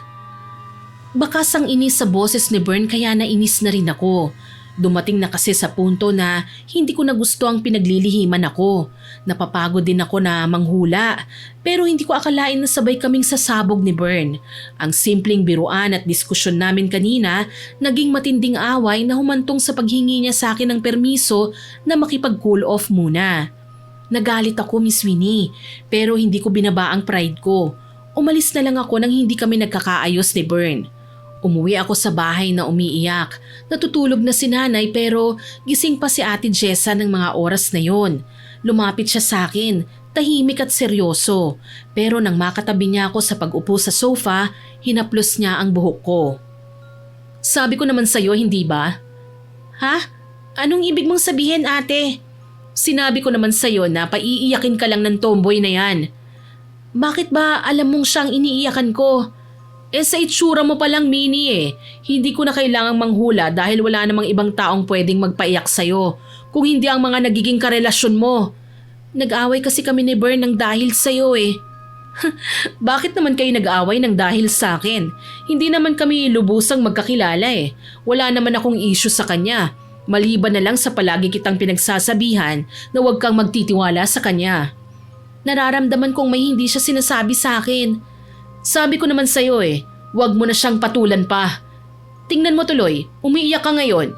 Bakas ang inis sa boses ni Bern kaya nainis na rin ako. Dumating na kasi sa punto na hindi ko na gusto ang pinaglilihiman ako. Napapagod din ako na manghula. Pero hindi ko akalain na sabay kaming sasabog ni Bern. Ang simpleng biruan at diskusyon namin kanina naging matinding away na humantong sa paghingi niya sa akin ng permiso na makipag-cool off muna. Nagalit ako, Miss Winnie, pero hindi ko binaba ang pride ko. Umalis na lang ako nang hindi kami nagkakaayos ni Bern. Umuwi ako sa bahay na umiiyak. Natutulog na si nanay pero gising pa si Ate Jessa ng mga oras na yon. Lumapit siya sa akin, tahimik at seryoso. Pero nang makatabi niya ako sa pag-upo sa sofa, hinaplos niya ang buhok ko. Sabi ko naman sa'yo, hindi ba? Ha? Anong ibig mong sabihin, ate? Sinabi ko naman sa'yo na paiiyakin ka lang ng tomboy na yan. Bakit ba alam mong siyang iniiyakan ko? Sa itsura mo palang, Minnie eh. Hindi ko na kailangang manghula dahil wala namang ibang taong pwedeng magpaiyak sa'yo kung hindi ang mga nagiging karelasyon mo. Nag-away kasi kami ni Bern ng dahil sa'yo eh. Bakit naman kayo nag-away ng dahil sa akin? Hindi naman kami lubusang magkakilala eh. Wala naman akong issue sa kanya. Maliban na lang sa palagi kitang pinagsasabihan na huwag kang magtitiwala sa kanya. Nararamdaman kong may hindi siya sinasabi sa akin. Sabi ko naman sa'yo eh, huwag mo na siyang patulan pa. Tingnan mo tuloy, umiiyak ka ngayon.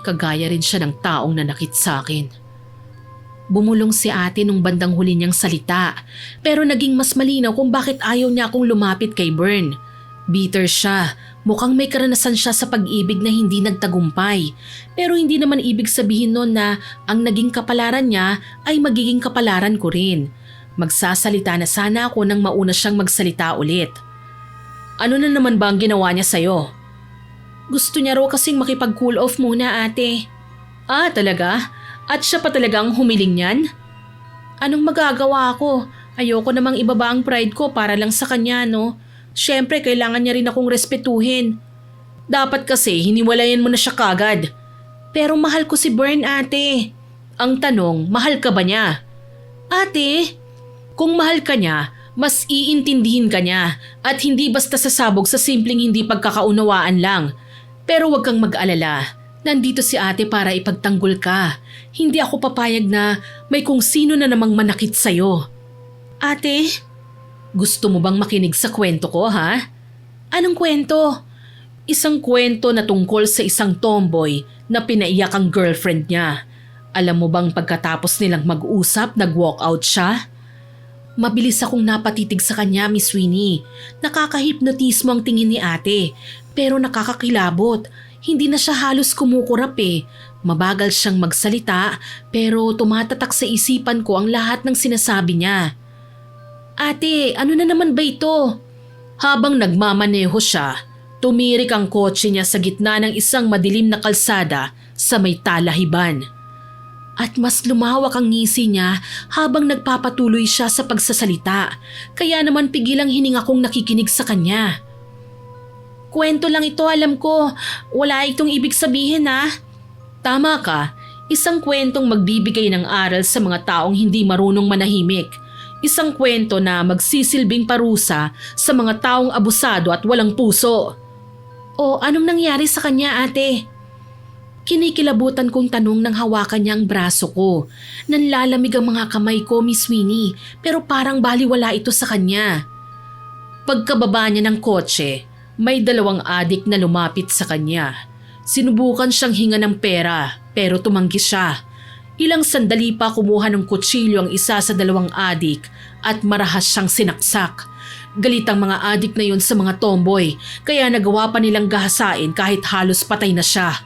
Kagaya rin siya ng taong nanakit sa akin. Bumulong si ate nung bandang huli niyang salita, pero naging mas malinaw kung bakit ayaw niya akong lumapit kay Bern. Bitter siya. Mukhang may karanasan siya sa pag-ibig na hindi nagtagumpay. Pero hindi naman ibig sabihin nun na ang naging kapalaran niya ay magiging kapalaran ko rin. Magsasalita na sana ako nang mauna siyang magsalita ulit. Ano na naman ba ang ginawa niya sa'yo? Gusto niya raw kasing makipag-cool off muna, ate. Talaga? At siya pa talagang humiling niyan? Anong magagawa ko? Ayoko namang ibaba ang pride ko para lang sa kanya, no? Siyempre, kailangan niya rin akong respetuhin. Dapat kasi hiniwalayan mo na siya kagad. Pero mahal ko si Bern, ate. Ang tanong, mahal ka ba niya? Ate, kung mahal ka niya, mas iintindihin ka niya at hindi basta sasabog sa simpleng hindi pagkakaunawaan lang. Pero huwag kang mag-alala. Nandito si ate para ipagtanggol ka. Hindi ako papayag na may kung sino na namang manakit sa'yo. Ate, gusto mo bang makinig sa kwento ko, ha? Anong kwento? Isang kwento na tungkol sa isang tomboy na pinaiyak ang girlfriend niya. Alam mo bang pagkatapos nilang mag-usap, nag-walk out siya? Mabilis akong napatitig sa kanya, Miss Winnie. Nakakahipnotismo ang tingin ni ate, pero nakakakilabot. Hindi na siya halos kumukurap eh. Mabagal siyang magsalita, pero tumatatak sa isipan ko ang lahat ng sinasabi niya. Ate, ano na naman ba ito? Habang nagmamaneho siya, tumirik ang kotse niya sa gitna ng isang madilim na kalsada sa may talahiban. At mas lumawak ang ngisi niya habang nagpapatuloy siya sa pagsasalita, kaya naman pigilang hininga kong nakikinig sa kanya. Kwento lang ito, alam ko. Wala itong ibig sabihin, ha? Tama ka, isang kwentong magbibigay ng aral sa mga taong hindi marunong manahimik. Isang kwento na magsisilbing parusa sa mga taong abusado at walang puso. O anong nangyari sa kanya, ate? Kinikilabutan kong tanong nang hawakan niya ang braso ko. Nanlalamig ang mga kamay ko, Miss Winnie, pero parang baliwala ito sa kanya. Pagkababa niya ng kotse, may dalawang adik na lumapit sa kanya. Sinubukan siyang hinga ng pera, pero tumanggi siya. Ilang sandali pa kumuha ng kutsilyo ang isa sa dalawang adik at marahas siyang sinaksak. Galit ang mga adik na yun sa mga tomboy, kaya nagawa pa nilang gahasain kahit halos patay na siya.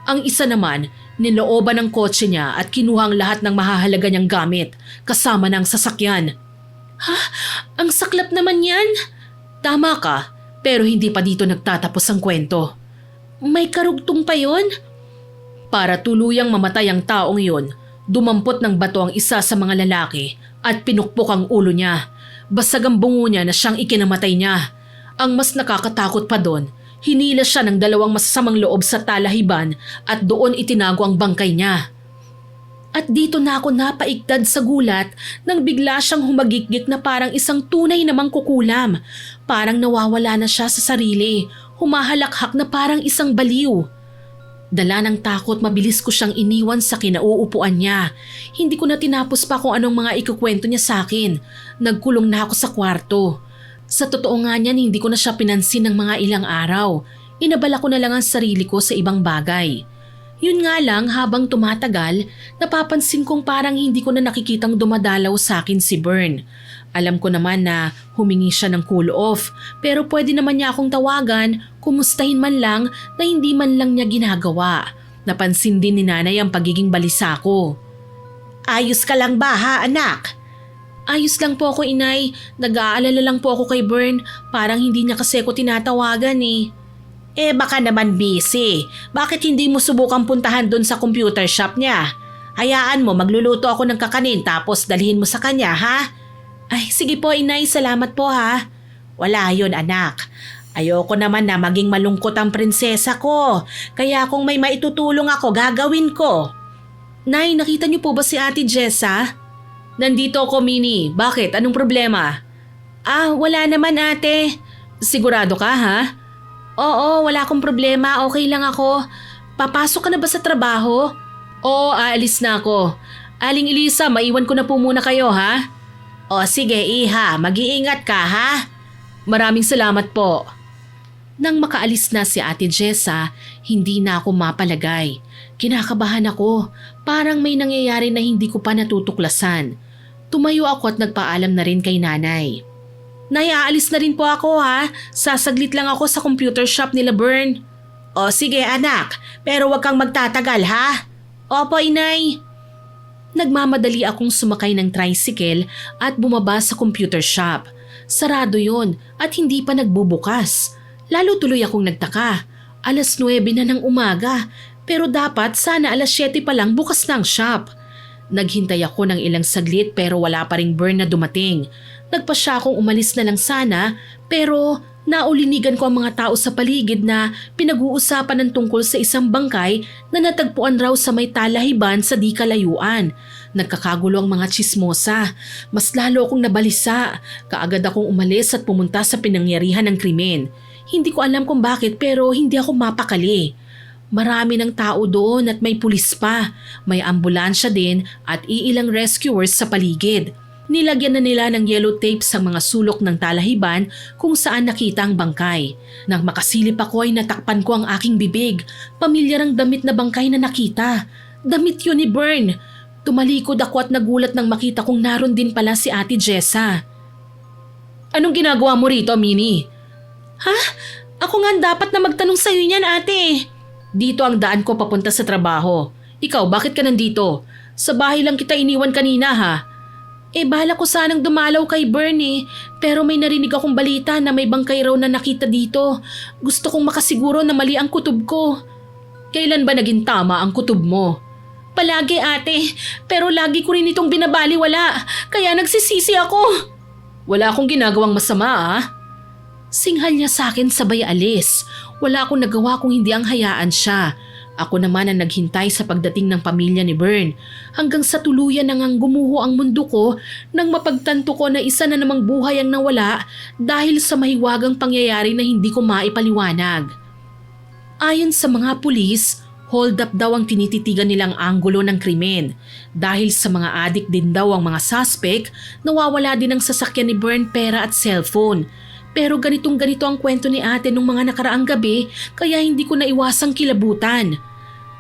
Ang isa naman, nilooban ng kotse niya at kinuha ang lahat ng mahahalaga niyang gamit, kasama ng sasakyan. Ha? Ang saklap naman yan? Tama ka, pero hindi pa dito nagtatapos ang kwento. May karugtong pa yon? Para tuluyang mamatay ang taong yon, dumampot ng bato ang isa sa mga lalaki at pinukpok ang ulo niya. Basag ang bungo niya na siyang ikinamatay niya. Ang mas nakakatakot pa doon, hinila siya ng dalawang masasamang loob sa talahiban at doon itinago ang bangkay niya. At dito na ako napaigtad sa gulat nang bigla siyang humagikgik na parang isang tunay namang kukulam. Parang nawawala na siya sa sarili, humahalakhak na parang isang baliw. Dala ng takot, mabilis ko siyang iniwan sa kinauupuan niya. Hindi ko na tinapos pa kung anong mga ikukwento niya sa akin. Nagkulong na ako sa kwarto. Sa totoo nga niyan, hindi ko na siya pinansin ng mga ilang araw. Inabala ko na lang ang sarili ko sa ibang bagay. Yun nga lang, habang tumatagal, napapansin kong parang hindi ko na nakikitang dumadalaw sa akin si Bern. Alam ko naman na humingi siya ng cool off, pero pwede naman niya akong tawagan, kumustahin man lang na hindi man lang niya ginagawa. Napansin din ni nanay ang pagiging balisa ko. Ayos ka lang ba ha, anak? Ayos lang po ako, inay. Nag-aalala lang po ako kay Bern. Parang hindi niya kasi ako tinatawagan eh. Baka naman busy. Bakit hindi mo subukang puntahan doon sa computer shop niya? Hayaan mo, magluluto ako ng kakanin tapos dalhin mo sa kanya, ha? Ay, sige po, inay. Salamat po, ha? Wala yun, anak. Ayoko naman na maging malungkot ang prinsesa ko. Kaya kung may maitutulong ako, gagawin ko. Nay, nakita niyo po ba si Ate Jessa? Nandito ako, Minnie. Bakit? Anong problema? Wala naman, ate. Sigurado ka, ha? Oo, wala akong problema. Okay lang ako. Papasok ka na ba sa trabaho? Oo, aalis na ako. Aling Elisa, maiwan ko na po muna kayo, ha? O sige, iha. Mag-iingat ka, ha? Maraming salamat po. Nang makaalis na si Ate Jessa, hindi na ako mapalagay. Kinakabahan ako. Parang may nangyayari na hindi ko pa natutuklasan. Tumayo ako at nagpaalam na rin kay nanay. Nay, aalis na rin po ako, ha? Sasaglit lang ako sa computer shop nila Bern. O sige anak, pero wag kang magtatagal, ha? Opo, inay. Nagmamadali akong sumakay ng tricycle at bumaba sa computer shop. Sarado yon at hindi pa nagbubukas. Lalo tuloy akong nagtaka. 9:00 na ng umaga, pero dapat sana 7:00 pa lang bukas na ang shop. Naghintay ako ng ilang saglit pero wala pa ring Bern na dumating. Nagpa siya akong umalis na lang sana pero naulinigan ko ang mga tao sa paligid na pinag-uusapan ng tungkol sa isang bangkay na natagpuan raw sa may talahiban sa di kalayuan. Nagkakagulo ang mga tsismosa. Mas lalo akong nabalisa. Kaagad akong umalis at pumunta sa pinangyarihan ng krimen. Hindi ko alam kung bakit pero hindi ako mapakali. Marami ng tao doon at may pulis pa. May ambulansya din at iilang rescuers sa paligid. Nilagyan na nila ng yellow tape sa mga sulok ng talahiban kung saan nakita ang bangkay. Nang makasilip ako ay natakpan ko ang aking bibig. Pamilyar ang damit na bangkay na nakita. Damit yun ni Bern. Tumalikod ako at nagulat nang makita kong naroon din pala si Ate Jessa. Anong ginagawa mo rito, Minnie? Ha? Ako nga dapat na magtanong sa'yo niyan, ate. Dito ang daan ko papunta sa trabaho. Ikaw, bakit ka nandito? Sa bahay lang kita iniwan kanina ha. Bala ko sanang dumalaw kay Bernie, pero may narinig akong balita na may bangkay raw na nakita dito. Gusto kong makasiguro na mali ang kutob ko. Kailan ba naging tama ang kutob mo? Palagi ate, pero lagi ko rin itong binabaliwala, kaya nagsisisi ako. Wala akong ginagawang masama ah. Singhal niya sa akin sabay alis. Wala akong nagawa kung hindi ang hayaan siya. Ako naman ang naghintay sa pagdating ng pamilya ni Bern. Hanggang sa tuluyan na ngang gumuho ang mundo ko nang mapagtanto ko na isa na namang buhay ang nawala dahil sa mahiwagang pangyayari na hindi ko maipaliwanag. Ayon sa mga pulis, hold up daw ang tinititigan nilang anggulo ng krimen. Dahil sa mga adik din daw ang mga suspect, nawawala din ang sasakyan ni Bern, pera at cellphone. Pero ganitong-ganito ang kwento ni ate nung mga nakaraang gabi kaya hindi ko naiwasang kilabutan.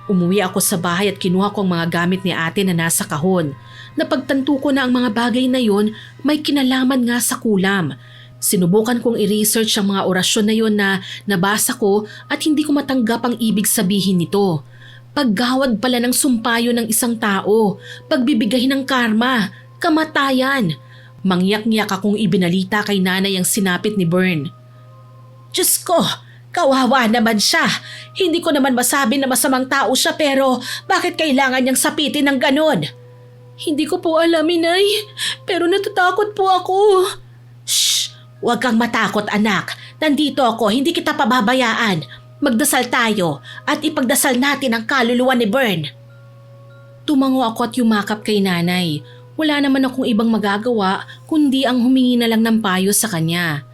Umuwi ako sa bahay at kinuha ko ang mga gamit ni ate na nasa kahon. Napagtanto ko na ang mga bagay na yon may kinalaman nga sa kulam. Sinubukan kong i-research ang mga orasyon na yon na nabasa ko at hindi ko matanggap ang ibig sabihin nito. Paggawad pala ng sumpayo ng isang tao, pagbibigay ng karma, kamatayan. Mangyak-ngyak akong ibinalita kay nanay ang sinapit ni Bern. Diyos ko, kawawa naman siya. Hindi ko naman masabi na masamang tao siya pero bakit kailangan niyang sapitin ng ganon? Hindi ko po alam, inay, pero natatakot po ako. Shh! Huwag kang matakot anak. Nandito ako, hindi kita pababayaan. Magdasal tayo at ipagdasal natin ang kaluluwa ni Bern. Tumango ako at yumakap kay nanay. Wala naman akong ibang magagawa kundi ang humingi na lang ng payo sa kanya.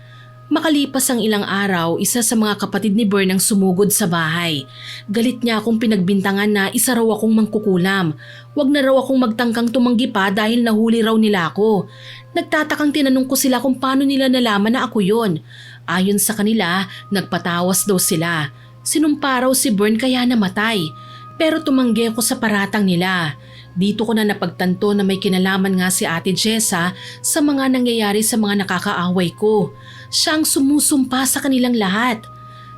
Makalipas ang ilang araw, isa sa mga kapatid ni Bern ang sumugod sa bahay. Galit niya akong pinagbintangan na isa raw akong mangkukulam. Huwag na raw akong magtangkang tumanggi pa dahil nahuli raw nila ako. Nagtatakang tinanong ko sila kung paano nila nalaman na ako yon. Ayon sa kanila, nagpatawas daw sila. Sinumpa raw si Bern kaya namatay. Pero tumanggi ako sa paratang nila. Dito ko na napagtanto na may kinalaman nga si Ate Jessa sa mga nangyayari sa mga nakakaaway ko. Siya ang sumusumpa sa kanilang lahat.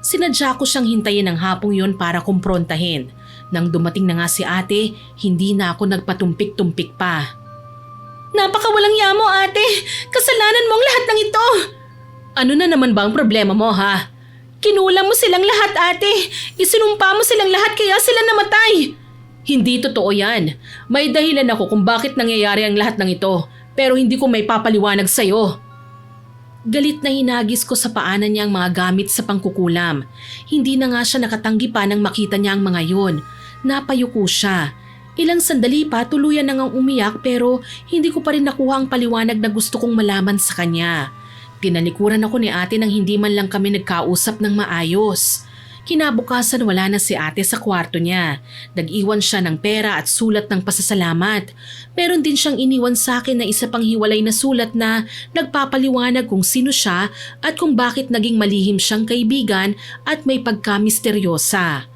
Sinadya ko siyang hintayin ng hapong yon para kumprontahin. Nang dumating na nga si ate, hindi na ako nagpatumpik-tumpik pa. Napakawalang yamo ate! Kasalanan mo ang lahat ng ito! Ano na naman ba ang problema mo ha? Kinulang mo silang lahat ate! Isinumpa mo silang lahat kaya sila namatay! Hindi totoo yan. May dahilan ako kung bakit nangyayari ang lahat ng ito, pero hindi ko may papaliwanag sa'yo. Galit na hinagis ko sa paanan niya ang mga gamit sa pangkukulam. Hindi na nga siya nakatanggi pa nang makita niya ang mga yon. Napayuko siya. Ilang sandali pa tuluyan na ngang umiyak pero hindi ko pa rin nakuha ang paliwanag na gusto kong malaman sa kanya. Tinalikuran ako ni ate nang hindi man lang kami nagkausap ng maayos. Kinabukasan wala na si ate sa kwarto niya. Nag-iwan siya ng pera at sulat ng pasasalamat. Meron din siyang iniwan sa akin na isa pang hiwalay na sulat na nagpapaliwanag kung sino siya at kung bakit naging malihim siyang kaibigan at may pagka-misteryosa.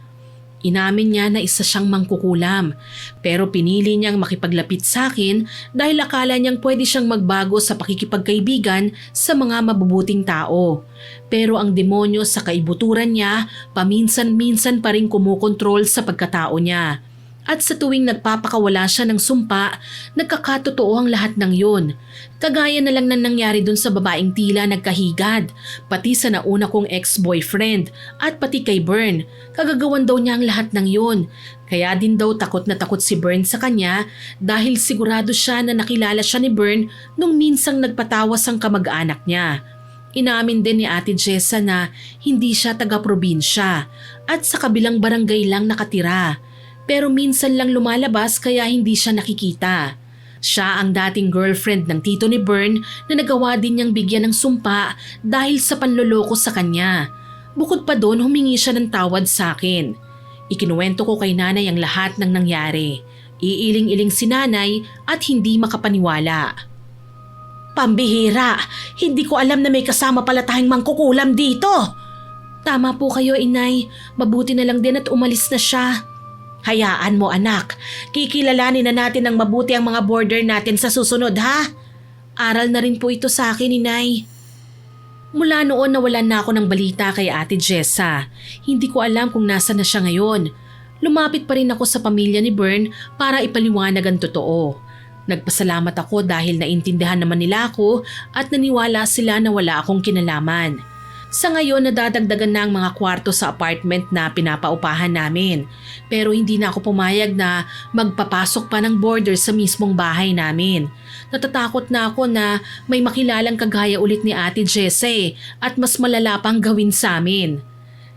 Inamin niya na isa siyang mangkukulam pero pinili niyang makipaglapit sa akin dahil akala niyang pwede siyang magbago sa pakikipagkaibigan sa mga mabubuting tao. Pero ang demonyo sa kaibuturan niya paminsan-minsan pa rin kumukontrol sa pagkatao niya. At sa tuwing nagpapakawala siya ng sumpa, nagkakatotoo ang lahat ng yun. Kagaya na lang na nangyari dun sa babaeng tila nagkahigad, pati sa nauna kong ex-boyfriend at pati kay Bern. Kagagawan daw niya ang lahat ng yun. Kaya din daw takot na takot si Bern sa kanya dahil sigurado siya na nakilala siya ni Bern nung minsang nagpatawas ang kamag-anak niya. Inamin din ni Ate Jessa na hindi siya taga-probinsya at sa kabilang barangay lang nakatira. Pero minsan lang lumalabas kaya hindi siya nakikita. Siya ang dating girlfriend ng tito ni Bern na nagawa din niyang bigyan ng sumpa dahil sa panloloko sa kanya. Bukod pa doon, humingi siya ng tawad sa akin. Ikinuwento ko kay nanay ang lahat ng nangyari. Iiling-iling si nanay at hindi makapaniwala. Pambihira, hindi ko alam na may kasama pala tayong mangkukulam dito. Tama po kayo, inay. Mabuti na lang din at umalis na siya. Hayaan mo anak, kikilalanin na natin ng mabuti ang mga border natin sa susunod ha? Aral na rin po ito sa akin, inay. Mula noon nawalan na ako ng balita kay Ate Jessa. Hindi ko alam kung nasa na siya ngayon. Lumapit pa rin ako sa pamilya ni Bern para ipaliwanag ang totoo. Nagpasalamat ako dahil naintindihan naman nila ako at naniwala sila na wala akong kinalaman. Sa ngayon nadadagdagan na ang mga kwarto sa apartment na pinapaupahan namin. Pero hindi na ako pumayag na magpapasok pa ng border sa mismong bahay namin. Natatakot na ako na may makilalang kagaya ulit ni Ate Jesse at mas malala pang gawin sa amin.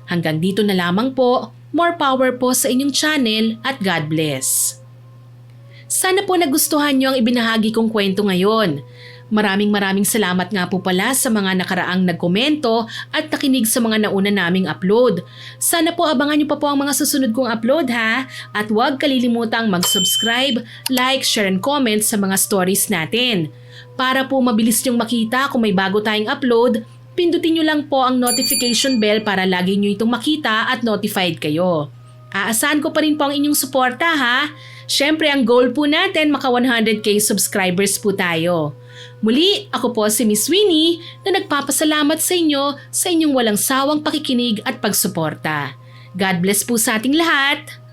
Hanggang dito na lamang po. More power po sa inyong channel at God bless. Sana po nagustuhan niyo ang ibinahagi kong kwento ngayon. Maraming salamat nga po pala sa mga nakaraang nagkomento at nakinig sa mga nauna naming upload. Sana po abangan niyo pa po ang mga susunod kong upload ha. At huwag kalilimutang mag-subscribe, like, share and comment sa mga stories natin. Para po mabilis niyong makita kung may bago tayong upload, pindutin niyo lang po ang notification bell para lagi niyo itong makita at notified kayo. Aasahan ko pa rin po ang inyong suporta ha. Siyempre ang goal po natin maka 100k subscribers po tayo. Muli, ako po si Miss Winnie na nagpapasalamat sa inyo sa inyong walang sawang pakikinig at pagsuporta. God bless po sa ating lahat!